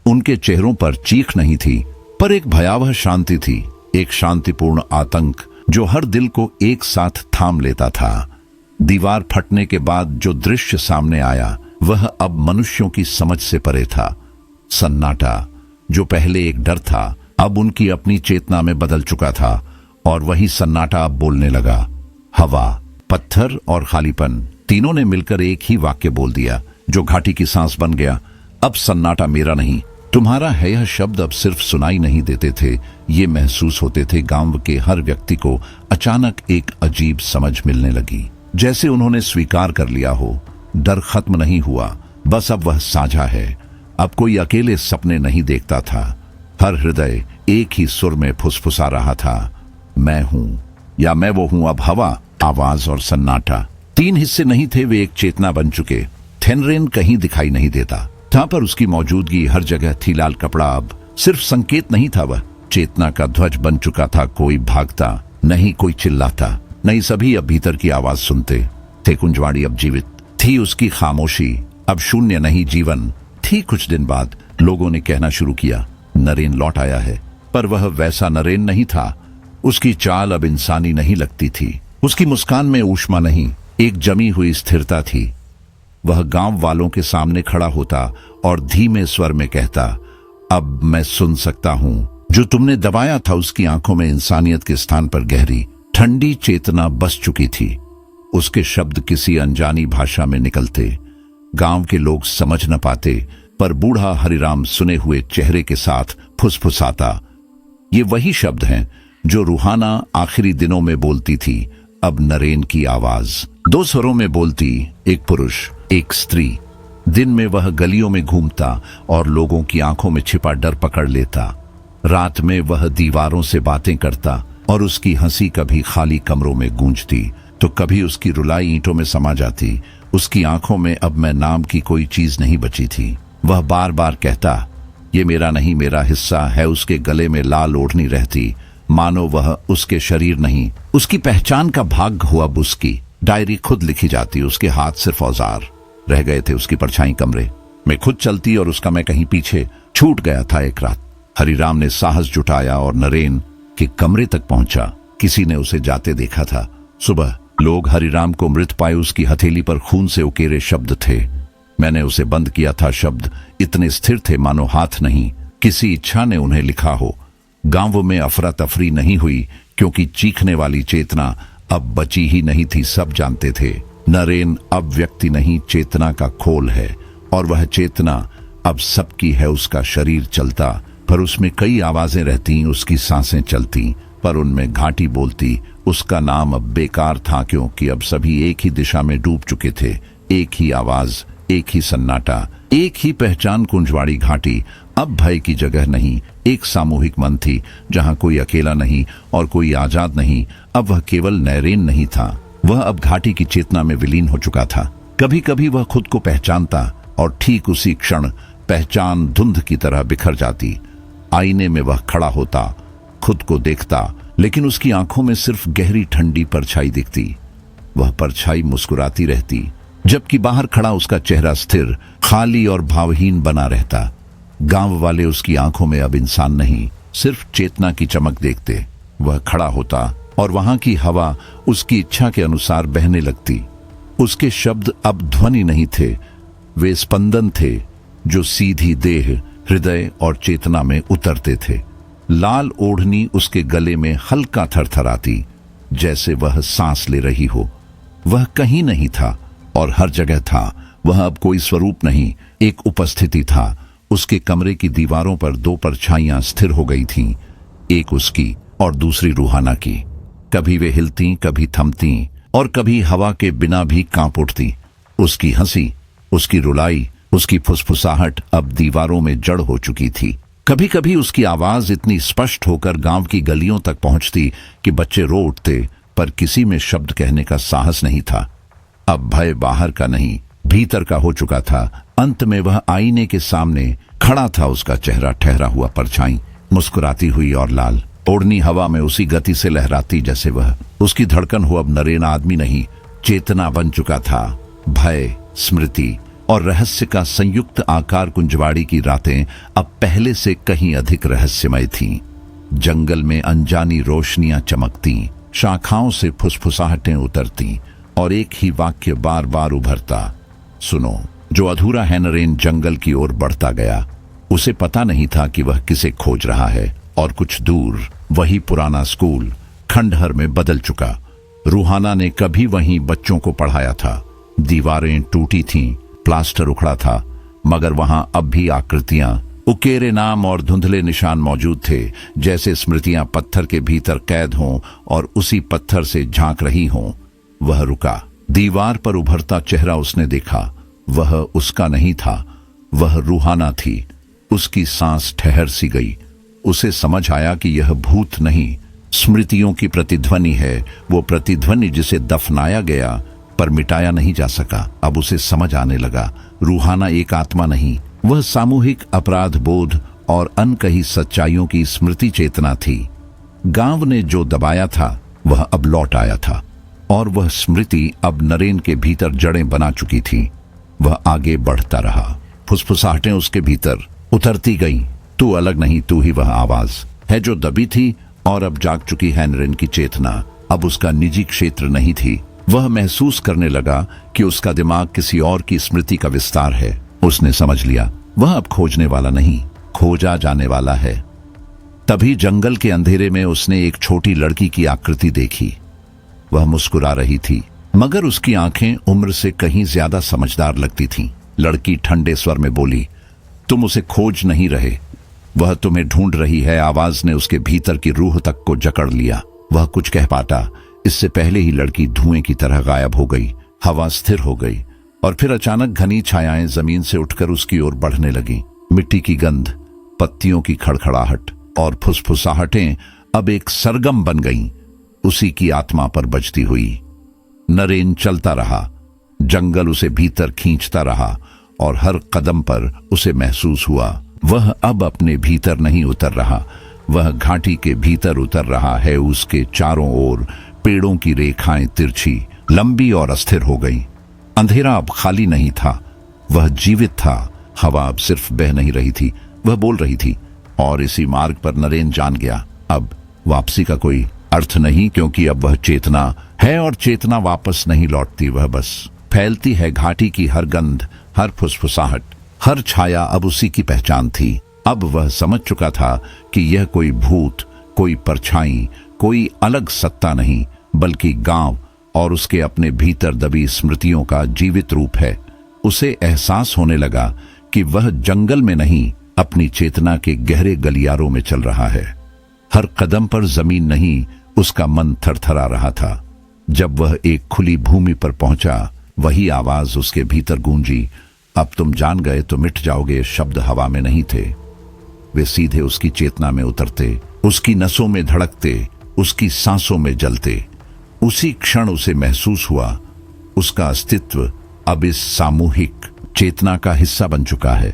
उनके चेहरों पर चीख नहीं थी, पर एक भयावह शांति थी, एक शांतिपूर्ण आतंक जो हर दिल को एक साथ थाम लेता था। दीवार फटने के बाद जो दृश्य सामने आया वह अब मनुष्यों की समझ से परे था। सन्नाटा, जो पहले एक डर था, अब उनकी अपनी चेतना में बदल चुका था और वही सन्नाटा अब बोलने लगा। हवा, पत्थर और खालीपन तीनों ने मिलकर एक ही वाक्य बोल दिया, जो घाटी की सांस बन गया। अब सन्नाटा मेरा नहीं, तुम्हारा है। यह शब्द अब सिर्फ सुनाई नहीं देते थे, ये महसूस होते थे। गांव के हर व्यक्ति को अचानक एक अजीब समझ मिलने लगी, जैसे उन्होंने स्वीकार कर लिया हो, डर खत्म नहीं हुआ, बस अब वह साझा है। अब कोई अकेले सपने नहीं देखता था, हर हृदय एक ही सुर में फुसफुसा रहा था, मैं हूं या मैं वो हूं। अब हवा, आवाज और सन्नाटा तीन हिस्से नहीं थे, वे एक चेतना बन चुके। थेनरेन कहीं दिखाई नहीं देता था, पर उसकी मौजूदगी हर जगह थी। लाल कपड़ा अब सिर्फ संकेत नहीं था, वह चेतना का ध्वज बन चुका था। कोई भागता नहीं, कोई चिल्लाता नहीं, सभी अब भीतर की आवाज सुनते थे। कुंजवाड़ी अब जीवित थी, उसकी खामोशी अब शून्य नहीं, जीवन थी। कुछ दिन बाद लोगों ने कहना शुरू किया, नरेन लौट आया है। पर वह वैसा नरेन नहीं था। उसकी चाल अब इंसानी नहीं लगती थी। उसकी मुस्कान में ऊष्मा नहीं, एक जमी हुई स्थिरता थी। वह गांव वालों के सामने खड़ा होता और धीमे स्वर में कहता, अब मैं सुन सकता हूं। जो तुमने दबाया था उसकी आंखों में इंसानियत के स्थान पर गहरी ठंडी चेतना बस चुकी थी। उसके शब्द किसी अनजानी भाषा में निकलते, गांव के लोग समझ न पाते, पर बूढ़ा हरिराम सुने हुए चेहरे के साथ फुसफुसाता, ये वही शब्द हैं जो रूहाना आखिरी दिनों में बोलती थी। अब नरेन की आवाज दो स्वरों में बोलती, एक पुरुष एक स्त्री। दिन में वह गलियों में घूमता और लोगों की आंखों में छिपा डर पकड़ लेता। रात में वह दीवारों से बातें करता और उसकी हंसी कभी खाली कमरों में गूंजती तो कभी उसकी रुलाई ईंटों में समा जाती। उसकी आंखों में अब मैं नाम की कोई चीज नहीं बची थी। वह बार बार कहता, ये मेरा नहीं, मेरा हिस्सा है। उसके गले में लाल ओढ़नी रहती, मानो वह उसके शरीर नहीं, उसकी पहचान का भाग हुआ। उसकी डायरी खुद लिखी जाती, उसके हाथ सिर्फ औजार रह गए थे। उसकी परछाई कमरे में खुद चलती और उसका मैं कहीं पीछे छूट गया था। एक रात हरिराम ने साहस जुटाया और नरेन के कमरे तक पहुंचा। किसी ने उसे जाते देखा था। सुबह लोग हरिराम को मृत पाए। उसकी हथेली पर खून से उकेरे शब्द थे। मैंने उसे बंद किया था। शब्द इतने स्थिर थे मानो हाथ नहीं, किसी इच्छा ने उन्हें लिखा हो। गांव में अफरा तफरी नहीं हुई क्योंकि चीखने वाली चेतना अब बची ही नहीं थी। सब जानते थे नरेन अब व्यक्ति नहीं, चेतना का खोल है और वह चेतना अब सबकी है। उसका शरीर चलता पर उसमें कई आवाजें रहती, उसकी सांसें चलती पर उनमें घाटी बोलती। उसका नाम अब बेकार था क्योंकि अब सभी एक ही दिशा में डूब चुके थे। एक ही आवाज, एक ही सन्नाटा, एक ही पहचान, कुंजवाड़ी घाटी। अब भय की जगह नहीं, एक सामूहिक मन थी जहां कोई अकेला नहीं और कोई आजाद नहीं। अब वह केवल नरेन नहीं था, वह अब घाटी की चेतना में विलीन हो चुका था। कभी कभी वह खुद को पहचानता और ठीक उसी क्षण पहचान धुंध की तरह बिखर जाती। आईने में वह खड़ा होता, खुद को देखता, लेकिन उसकी आंखों में सिर्फ गहरी ठंडी परछाई दिखती। वह परछाई मुस्कुराती रहती, जबकि बाहर खड़ा उसका चेहरा स्थिर, खाली और भावहीन बना रहता। गांव वाले उसकी आंखों में अब इंसान नहीं, सिर्फ चेतना की चमक देखते। वह खड़ा होता और वहां की हवा उसकी इच्छा के अनुसार बहने लगती। उसके शब्द अब ध्वनि नहीं थे, वे स्पंदन थे जो सीधी देह, हृदय और चेतना में उतरते थे। लाल ओढ़नी उसके गले में हल्का थरथराती, जैसे वह सांस ले रही हो। वह कहीं नहीं था और हर जगह था। वह अब कोई स्वरूप नहीं, एक उपस्थिति था। उसके कमरे की दीवारों पर दो परछाइयां स्थिर हो गई थीं, एक उसकी और दूसरी रूहाना की। कभी वे हिलती, कभी थमती और कभी हवा के बिना भी कांप उठती। उसकी हंसी, उसकी रुलाई, उसकी फुसफुसाहट अब दीवारों में जड़ हो चुकी थी। कभी कभी उसकी आवाज इतनी स्पष्ट होकर गांव की गलियों तक पहुंचती कि बच्चे रो उठते, पर किसी में शब्द कहने का साहस नहीं था। अब भय बाहर का नहीं, भीतर का हो चुका था। अंत में वह आईने के सामने खड़ा था, उसका चेहरा ठहरा हुआ, परछाई मुस्कुराती हुई और लाल ओढ़नी हवा में उसी गति से लहराती जैसे वह। उसकी धड़कन हो अब नरेन आदमी नहीं, चेतना बन चुका था। भय, स्मृति और रहस्य का संयुक्त आकार। कुंजवाड़ी की रातें अब पहले से कहीं अधिक रहस्यमय थीं। जंगल में अनजानी रोशनियां चमकती, शाखाओं से फुसफुसाहटें उतरती और एक ही वाक्य बार बार उभरता, सुनो। जो अधूरा है। नरेन जंगल की ओर बढ़ता गया। उसे पता नहीं था कि वह किसे खोज रहा है और कुछ दूर वही पुराना स्कूल खंडहर में बदल चुका। रूहाना ने कभी वहीं बच्चों को पढ़ाया था। दीवारें टूटी थीं, प्लास्टर उखड़ा था, मगर वहां अब भी आकृतियां, उकेरे नाम और धुंधले निशान मौजूद थे, जैसे स्मृतियां पत्थर के भीतर कैद हों और उसी पत्थर से झांक रही हों। वह रुका। दीवार पर उभरता चेहरा उसने देखा। वह उसका नहीं था, वह रूहाना थी। उसकी सांस ठहर सी गई। उसे समझ आया कि यह भूत नहीं, स्मृतियों की प्रतिध्वनि है। वो प्रतिध्वनि जिसे दफनाया गया पर मिटाया नहीं जा सका। अब उसे समझ आने लगा, रूहाना एक आत्मा नहीं, वह सामूहिक अपराध बोध और अनकही सच्चाइयों की स्मृति चेतना थी। गांव ने जो दबाया था वह अब लौट आया था और वह स्मृति अब नरेन के भीतर जड़ें बना चुकी थी। वह आगे बढ़ता रहा, फुसफुसाहटें उसके भीतर उतरती गईं। तू अलग नहीं, तू ही वह आवाज है जो दबी थी और अब जाग चुकी हैनरिन की चेतना अब उसका निजी क्षेत्र नहीं थी। वह महसूस करने लगा कि उसका दिमाग किसी और की स्मृति का विस्तार है। उसने समझ लिया वह अब खोजने वाला नहीं, खोजा जाने वाला है। तभी जंगल के अंधेरे में उसने एक छोटी लड़की की आकृति देखी। वह मुस्कुरा रही थी, मगर उसकी आंखें उम्र से कहीं ज्यादा समझदार लगती थीं। लड़की ठंडे स्वर में बोली, तुम उसे खोज नहीं रहे, वह तुम्हें ढूंढ रही है। आवाज ने उसके भीतर की रूह तक को जकड़ लिया। वह कुछ कह पाता, इससे पहले ही लड़की धुएं की तरह गायब हो गई। हवा स्थिर हो गई और फिर अचानक घनी छायाएं जमीन से उठकर उसकी ओर बढ़ने लगी। मिट्टी की गंध, पत्तियों की खड़खड़ाहट और फुसफुसाहटें अब एक सरगम बन गईं, उसी की आत्मा पर बजती हुई। नरेन चलता रहा, जंगल उसे भीतर खींचता रहा और हर कदम पर उसे महसूस हुआ वह अब अपने भीतर नहीं उतर रहा, वह घाटी के भीतर उतर रहा है। उसके चारों ओर पेड़ों की रेखाएं तिरछी, लंबी और अस्थिर हो गई। अंधेरा अब खाली नहीं था, वह जीवित था। हवा अब सिर्फ बह नहीं रही थी, वह बोल रही थी। और इसी मार्ग पर नरेन जान गया, अब वापसी का कोई अर्थ नहीं, क्योंकि अब वह चेतना है और चेतना वापस नहीं लौटती। वह बस फैलती है। घाटी की हर गंध, हर फुसफुसाहट, हर छाया अब उसी की पहचान थी। अब वह समझ चुका था कि यह कोई भूत, कोई परछाई, कोई अलग सत्ता नहीं, बल्कि गांव और उसके अपने भीतर दबी स्मृतियों का जीवित रूप है। उसे एहसास होने लगा कि वह जंगल में नहीं, अपनी चेतना के गहरे गलियारों में चल रहा है। हर कदम पर जमीन नहीं, उसका मन थरथरा रहा था। जब वह एक खुली भूमि पर पहुंचा, वही आवाज उसके भीतर गूंजी, अब तुम जान गए तो मिट जाओगे। शब्द हवा में नहीं थे, वे सीधे उसकी चेतना में उतरते, उसकी नसों में धड़कते, उसकी सांसों में जलते। उसी क्षण उसे महसूस हुआ उसका अस्तित्व अब इस सामूहिक चेतना का हिस्सा बन चुका है।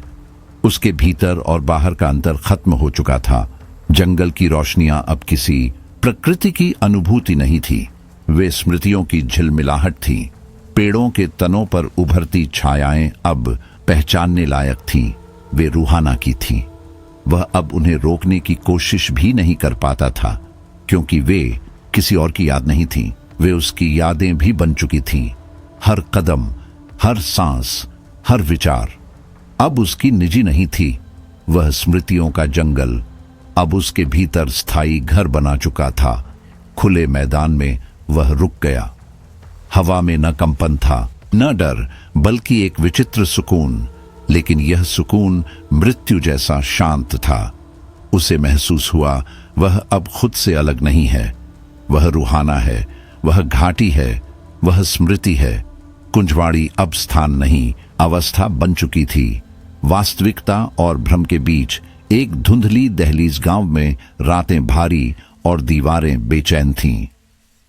उसके भीतर और बाहर का अंतर खत्म हो चुका था। जंगल की रोशनियां अब किसी प्रकृति की अनुभूति नहीं थी, वे स्मृतियों की झिलमिलाहट थी। पेड़ों के तनों पर उभरती छायाएं अब पहचानने लायक थीं, वे रूहाना की थीं। वह अब उन्हें रोकने की कोशिश भी नहीं कर पाता था, क्योंकि वे किसी और की याद नहीं थीं, वे उसकी यादें भी बन चुकी थीं। हर कदम, हर सांस, हर विचार अब उसकी निजी नहीं थी। वह स्मृतियों का जंगल अब उसके भीतर स्थायी घर बना चुका था। खुले मैदान में वह रुक गया। हवा में न कंपन था, न डर, बल्कि एक विचित्र सुकून। लेकिन यह सुकून मृत्यु जैसा शांत था। उसे महसूस हुआ वह अब खुद से अलग नहीं है, वह रूहाना है, वह घाटी है, वह स्मृति है। कुंजवाड़ी अब स्थान नहीं, अवस्था बन चुकी थी। वास्तविकता और भ्रम के बीच एक धुंधली दहलीज। गांव में रातें भारी और दीवारें बेचैन थीं।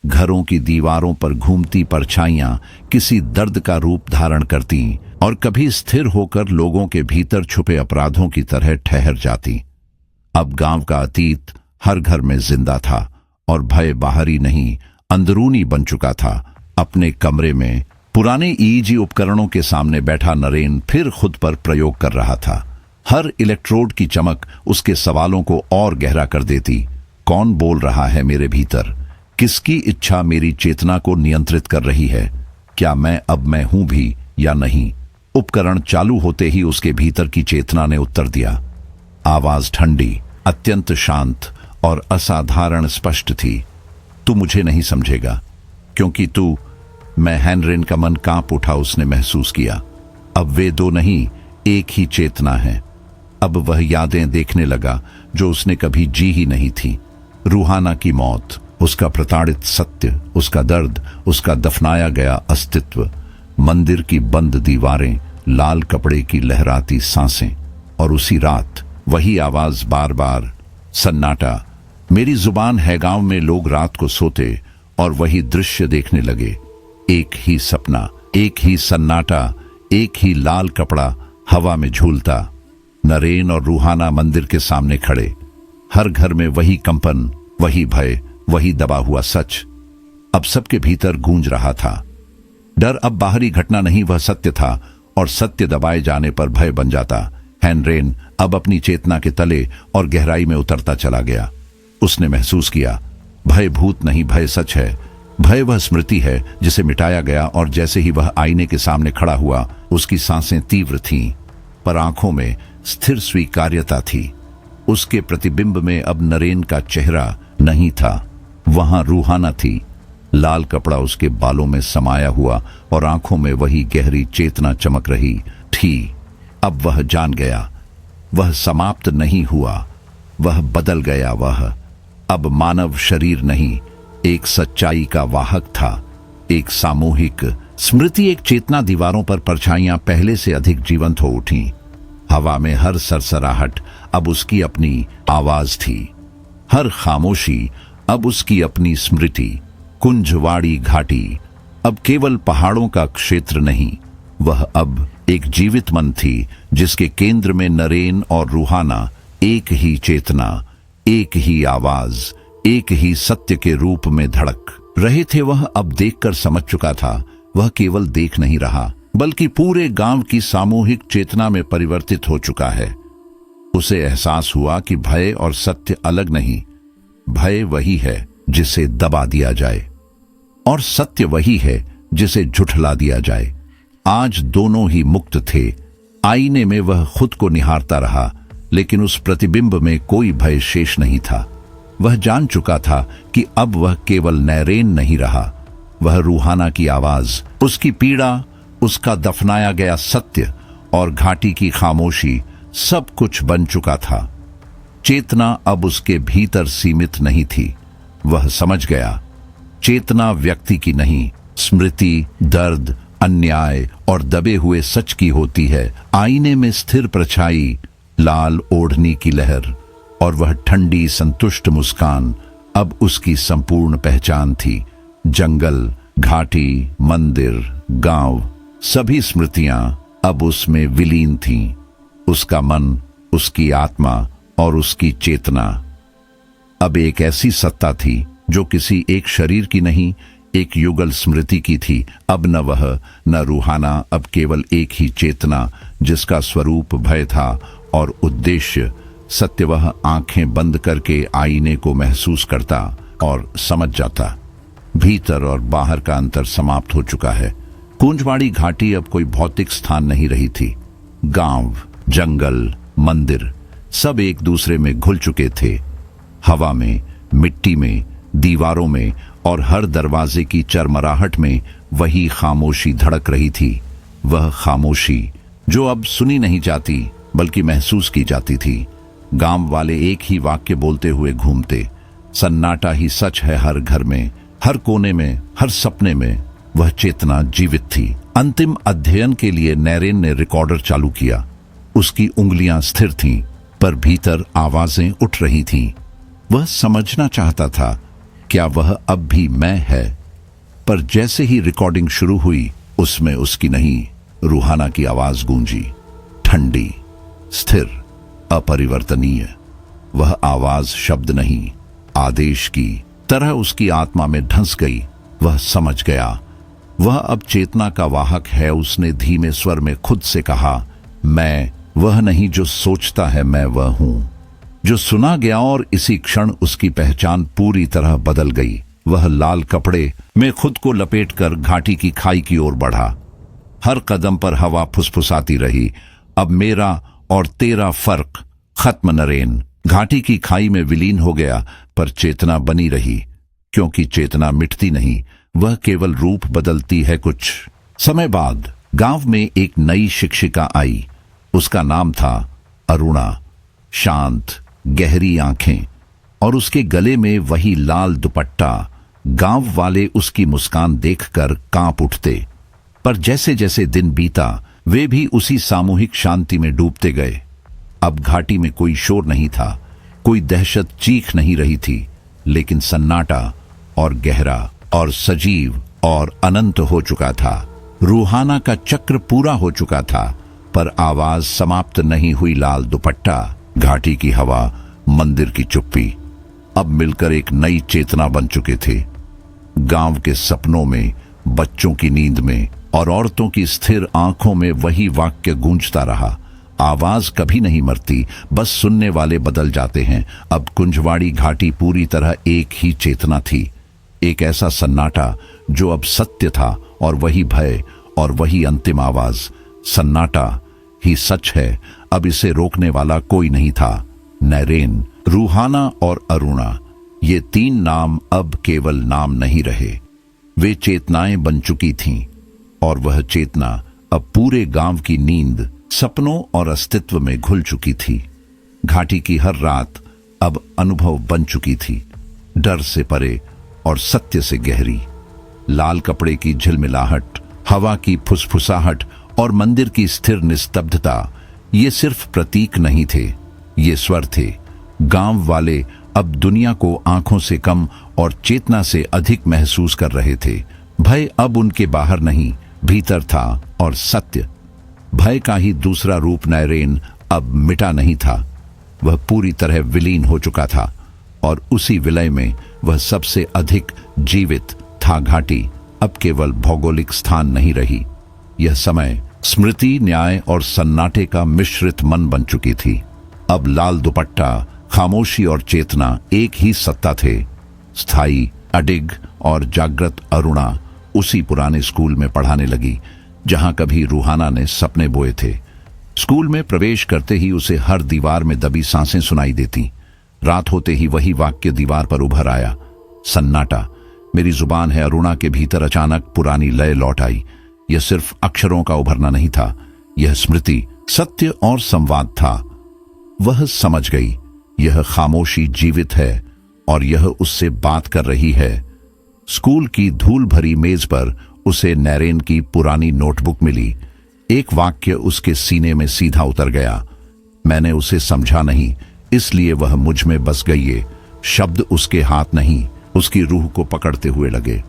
घरों की दीवारों पर घूमती परछाइयां किसी दर्द का रूप धारण करती और कभी स्थिर होकर लोगों के भीतर छुपे अपराधों की तरह ठहर जाती। अब गांव का अतीत हर घर में जिंदा था और भय बाहरी नहीं, अंदरूनी बन चुका था। अपने कमरे में पुराने ईईजी उपकरणों के सामने बैठा नरेन फिर खुद पर प्रयोग कर रहा था। हर इलेक्ट्रोड की चमक उसके सवालों को और गहरा कर देती। कौन बोल रहा है मेरे भीतर? किसकी इच्छा मेरी चेतना को नियंत्रित कर रही है? क्या मैं हूं भी या नहीं? उपकरण चालू होते ही उसके भीतर की चेतना ने उत्तर दिया। आवाज ठंडी, अत्यंत शांत और असाधारण स्पष्ट थी। तू मुझे नहीं समझेगा, क्योंकि तू, मैं हैनरिन का मन कांप उठा। उसने महसूस किया अब वे दो नहीं, एक ही चेतना है। अब वह यादें देखने लगा जो उसने कभी जी ही नहीं थी। रूहाना की मौत, उसका प्रताड़ित सत्य, उसका दर्द, उसका दफनाया गया अस्तित्व, मंदिर की बंद दीवारें, लाल कपड़े की लहराती सांसें, और उसी रात वही आवाज बार बार, सन्नाटा। मेरी जुबान है। गांव में लोग रात को सोते और वही दृश्य देखने लगे। एक ही सपना, एक ही सन्नाटा, एक ही लाल कपड़ा हवा में झूलता। नरेन और रूहाना मंदिर के सामने खड़े। हर घर में वही कंपन, वही भय, वही दबा हुआ सच अब सबके भीतर गूंज रहा था। डर अब बाहरी घटना नहीं, वह सत्य था, और सत्य दबाए जाने पर भय बन जाता। हैनरेन अब अपनी चेतना के तले और गहराई में उतरता चला गया। उसने महसूस किया, भय भूत नहीं, भय सच है। भय वह स्मृति है जिसे मिटाया गया, और जैसे ही वह आईने के सामने खड़ा हुआ, उसकी सांसें तीव्र थीं, पर आंखों में स्थिर स्वीकार्यता थी। उसके प्रतिबिंब में अब नरेन का चेहरा नहीं था, वहां रूहाना थी। लाल कपड़ा उसके बालों में समाया हुआ और आंखों में वही गहरी चेतना चमक रही थी। अब वह जान गया, वह समाप्त नहीं हुआ, वह बदल गया। वह अब मानव शरीर नहीं, एक सच्चाई का वाहक था, एक सामूहिक स्मृति, एक चेतना। दीवारों पर परछाइयां पहले से अधिक जीवंत हो उठी। हवा में हर सरसराहट अब उसकी अपनी आवाज थी, हर खामोशी अब उसकी अपनी स्मृति। कुंजवाड़ी घाटी अब केवल पहाड़ों का क्षेत्र नहीं, वह अब एक जीवित मन थी, जिसके केंद्र में नरेन और रूहाना एक ही चेतना, एक ही आवाज, एक ही सत्य के रूप में धड़क रहे थे। वह अब देखकर समझ चुका था, वह केवल देख नहीं रहा, बल्कि पूरे गांव की सामूहिक चेतना में परिवर्तित हो चुका है। उसे एहसास हुआ कि भय और सत्य अलग नहीं, भय वही है जिसे दबा दिया जाए, और सत्य वही है जिसे झुठला दिया जाए। आज दोनों ही मुक्त थे। आईने में वह खुद को निहारता रहा, लेकिन उस प्रतिबिंब में कोई भय शेष नहीं था। वह जान चुका था कि अब वह केवल नरेन नहीं रहा, वह रूहाना की आवाज, उसकी पीड़ा, उसका दफनाया गया सत्य और घाटी की खामोशी, सब कुछ बन चुका था। चेतना अब उसके भीतर सीमित नहीं थी। वह समझ गया, चेतना व्यक्ति की नहीं, स्मृति, दर्द, अन्याय और दबे हुए सच की होती है। आईने में स्थिर परछाई, लाल ओढ़नी की लहर और वह ठंडी संतुष्ट मुस्कान अब उसकी संपूर्ण पहचान थी। जंगल, घाटी, मंदिर, गांव, सभी स्मृतियां अब उसमें विलीन थीं। उसका मन, उसकी आत्मा और उसकी चेतना अब एक ऐसी सत्ता थी जो किसी एक शरीर की नहीं, एक युगल स्मृति की थी। अब न वह न रूहाना, अब केवल एक ही चेतना, जिसका स्वरूप भय था और उद्देश्य सत्य। वह आंखें बंद करके आईने को महसूस करता और समझ जाता, भीतर और बाहर का अंतर समाप्त हो चुका है। कुंजवाड़ी घाटी अब कोई भौतिक स्थान नहीं रही थी। गांव, जंगल, मंदिर सब एक दूसरे में घुल चुके थे। हवा में, मिट्टी में, दीवारों में और हर दरवाजे की चरमराहट में वही खामोशी धड़क रही थी। वह खामोशी जो अब सुनी नहीं जाती बल्कि महसूस की जाती थी। गांव वाले एक ही वाक्य बोलते हुए घूमते, सन्नाटा ही सच है हर घर में, हर कोने में, हर सपने में। वह चेतना जीवित थी। अंतिम अध्ययन के लिए नरेन ने रिकॉर्डर चालू किया। उसकी उंगलियां स्थिर थीं, पर भीतर आवाजें उठ रही थीं। वह समझना चाहता था, क्या वह अब भी मैं है? पर जैसे ही रिकॉर्डिंग शुरू हुई, उसमें उसकी नहीं, रूहाना की आवाज गूंजी, ठंडी, स्थिर, अपरिवर्तनीय। वह आवाज शब्द नहीं, आदेश की तरह उसकी आत्मा में ढंस गई। वह समझ गया, वह अब चेतना का वाहक है। उसने धीमे स्वर में खुद से कहा, मैं वह नहीं जो सोचता है, मैं वह हूं जो सुना गया। और इसी क्षण उसकी पहचान पूरी तरह बदल गई। वह लाल कपड़े में खुद को लपेटकर घाटी की खाई की ओर बढ़ा। हर कदम पर हवा फुसफुसाती रही, अब मेरा और तेरा फर्क खत्म नरेन। घाटी की खाई में विलीन हो गया, पर चेतना बनी रही, क्योंकि चेतना मिटती नहीं, वह केवल रूप बदलती है। कुछ समय बाद गांव में एक नई शिक्षिका आई। उसका नाम था अरुणा। शांत, गहरी आंखें और उसके गले में वही लाल दुपट्टा। गांव वाले उसकी मुस्कान देखकर कांप उठते, पर जैसे जैसे दिन बीता, वे भी उसी सामूहिक शांति में डूबते गए। अब घाटी में कोई शोर नहीं था, कोई दहशत चीख नहीं रही थी, लेकिन सन्नाटा और गहरा और सजीव और अनंत हो चुका था। रूहाना का चक्र पूरा हो चुका था, पर आवाज समाप्त नहीं हुई। लाल दुपट्टा, घाटी की हवा, मंदिर की चुप्पी अब मिलकर एक नई चेतना बन चुके थे। गांव के सपनों में, बच्चों की नींद में और औरतों की स्थिर आंखों में वही वाक्य गूंजता रहा, आवाज कभी नहीं मरती, बस सुनने वाले बदल जाते हैं। अब कुंजवाड़ी घाटी पूरी तरह एक ही चेतना थी, एक ऐसा सन्नाटा जो अब सत्य था, और वही भय और वही अंतिम आवाज। सन्नाटा ही सच है, अब इसे रोकने वाला कोई नहीं था। नैरेन, रूहाना और अरुणा, ये 3 नाम अब केवल नाम नहीं रहे, वे चेतनाएं बन चुकी थीं, और वह चेतना अब पूरे गांव की नींद, सपनों और अस्तित्व में घुल चुकी थी। घाटी की हर रात अब अनुभव बन चुकी थी, डर से परे और सत्य से गहरी। लाल कपड़े की झिलमिलाहट, हवा की फुसफुसाहट और मंदिर की स्थिर निस्तब्धता, ये सिर्फ प्रतीक नहीं थे, ये स्वर थे। गांव वाले अब दुनिया को आंखों से कम और चेतना से अधिक महसूस कर रहे थे। भय अब उनके बाहर नहीं, भीतर था, और सत्य, भय का ही दूसरा रूप नैरेन, अब मिटा नहीं था। वह पूरी तरह विलीन हो चुका था, और उसी विलय में वह सबसे अधिक जीवित था। घाटी अब केवल भौगोलिक स्थान नहीं रही, यह समय, स्मृति, न्याय और सन्नाटे का मिश्रित मन बन चुकी थी। अब लाल दुपट्टा, खामोशी और चेतना एक ही सत्ता थे। स्थायी, अडिग और जागृत अरुणा उसी पुराने स्कूल में पढ़ाने लगी जहां कभी रूहाना ने सपने बोए थे। स्कूल में प्रवेश करते ही उसे हर दीवार में दबी सांसें सुनाई देती। रात होते ही वही वाक्य दीवार पर उभर आया, सन्नाटा, मेरी जुबान है। अरुणा के भीतर अचानक पुरानी लय लौट आई। यह सिर्फ अक्षरों का उभरना नहीं था, यह स्मृति, सत्य और संवाद था। वह समझ गई, यह खामोशी जीवित है और यह उससे बात कर रही है। स्कूल की धूल भरी मेज पर उसे नैरेन की पुरानी नोटबुक मिली। एक वाक्य उसके सीने में सीधा उतर गया, मैंने उसे समझा नहीं, इसलिए वह मुझ में बस गई। ये शब्द उसके हाथ नहीं, उसकी रूह को पकड़ते हुए लगे।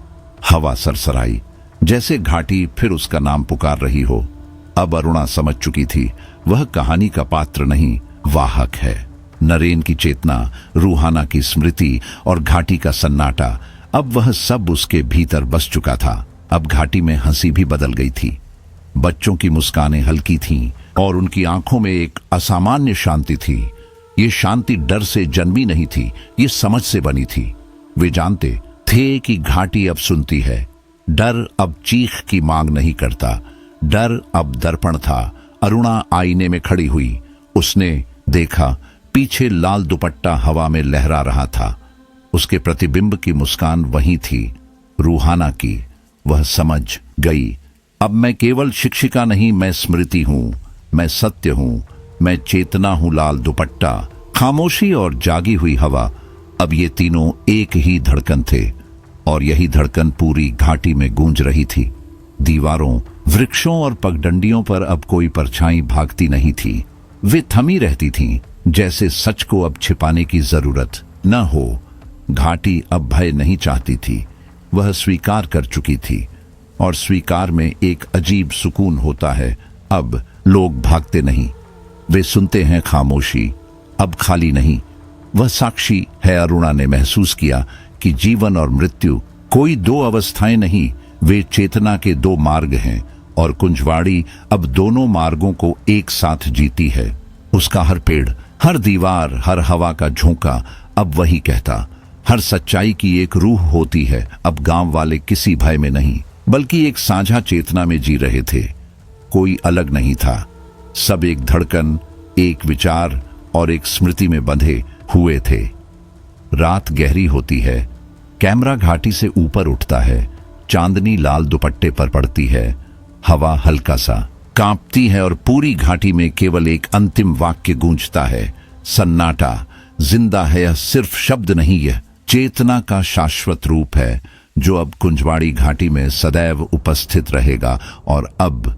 हवा सरसराई, जैसे घाटी फिर उसका नाम पुकार रही हो। अब अरुणा समझ चुकी थी, वह कहानी का पात्र नहीं, वाहक है। नरेन की चेतना, रूहाना की स्मृति और घाटी का सन्नाटा, अब वह सब उसके भीतर बस चुका था। अब घाटी में हंसी भी बदल गई थी। बच्चों की मुस्कानें हल्की थीं और उनकी आंखों में एक असामान्य शांति थी। ये शांति डर से जन्मी नहीं थी, ये समझ से बनी थी। वे जानते थे कि घाटी अब सुनती है। डर अब चीख की मांग नहीं करता, डर अब दर्पण था। अरुणा आईने में खड़ी हुई, उसने देखा पीछे लाल दुपट्टा हवा में लहरा रहा था। उसके प्रतिबिंब की मुस्कान वही थी, रूहाना की। वह समझ गई, अब मैं केवल शिक्षिका नहीं, मैं स्मृति हूं, मैं सत्य हूं, मैं चेतना हूं। लाल दुपट्टा, खामोशी और जागी हुई हवा, अब ये तीनों एक ही धड़कन थे, और यही धड़कन पूरी घाटी में गूंज रही थी। दीवारों, वृक्षों और पगडंडियों पर अब कोई परछाई भागती नहीं थी, वे थमी रहती थीं, जैसे सच को अब छिपाने की जरूरत न हो। घाटी अब भय नहीं चाहती थी, वह स्वीकार कर चुकी थी, और स्वीकार में एक अजीब सुकून होता है। अब लोग भागते नहीं, वे सुनते हैं। खामोशी अब खाली नहीं, वह साक्षी है। अरुणा ने महसूस किया कि जीवन और मृत्यु कोई दो अवस्थाएं नहीं, वे चेतना के दो मार्ग हैं, और कुंजवाड़ी अब दोनों मार्गों को एक साथ जीती है। उसका हर पेड़, हर दीवार, हर हवा का झोंका अब वही कहता, हर सच्चाई की एक रूह होती है। अब गांव वाले किसी भय में नहीं, बल्कि एक साझा चेतना में जी रहे थे। कोई अलग नहीं था, सब एक धड़कन, एक विचार और एक स्मृति में बंधे हुए थे। रात गहरी होती है, कैमरा घाटी से ऊपर उठता है, चांदनी लाल दुपट्टे पर पड़ती है, हवा हल्का सा कांपती है, और पूरी घाटी में केवल एक अंतिम वाक्य गूंजता है, सन्नाटा। जिंदा है, यह सिर्फ शब्द नहीं, यह चेतना का शाश्वत रूप है, जो अब कुंजवाड़ी घाटी में सदैव उपस्थित रहेगा, और अब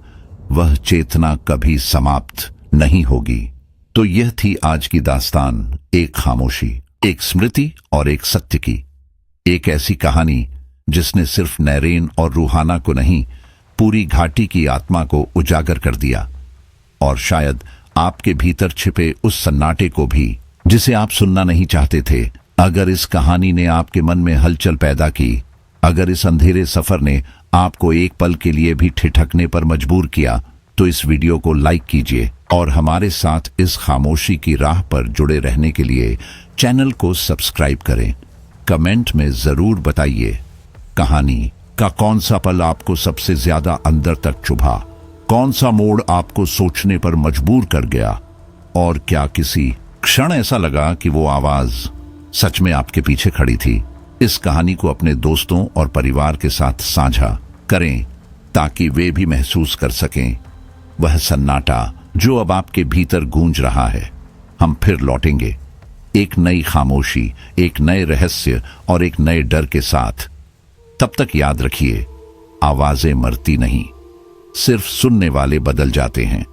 वह चेतना कभी समाप्त नहीं होगी। तो यह थी आज की दास्तान, एक खामोशी, एक स्मृति और एक सत्य की। एक ऐसी कहानी जिसने सिर्फ नैरेन और रूहाना को नहीं, पूरी घाटी की आत्मा को उजागर कर दिया, और शायद आपके भीतर छिपे उस सन्नाटे को भी, जिसे आप सुनना नहीं चाहते थे। अगर इस कहानी ने आपके मन में हलचल पैदा की, अगर इस अंधेरे सफर ने आपको एक पल के लिए भी ठिठकने पर मजबूर किया, तो इस वीडियो को लाइक कीजिए, और हमारे साथ इस खामोशी की राह पर जुड़े रहने के लिए चैनल को सब्सक्राइब करें। कमेंट में जरूर बताइए कहानी का कौन सा पल आपको सबसे ज्यादा अंदर तक चुभा, कौन सा मोड़ आपको सोचने पर मजबूर कर गया, और क्या किसी क्षण ऐसा लगा कि वो आवाज सच में आपके पीछे खड़ी थी। इस कहानी को अपने दोस्तों और परिवार के साथ साझा करें ताकि वे भी महसूस कर सकें वह सन्नाटा जो अब आपके भीतर गूंज रहा है। हम फिर लौटेंगे एक नई खामोशी, एक नए रहस्य और एक नए डर के साथ। तब तक याद रखिए, आवाजें मरती नहीं, सिर्फ सुनने वाले बदल जाते हैं।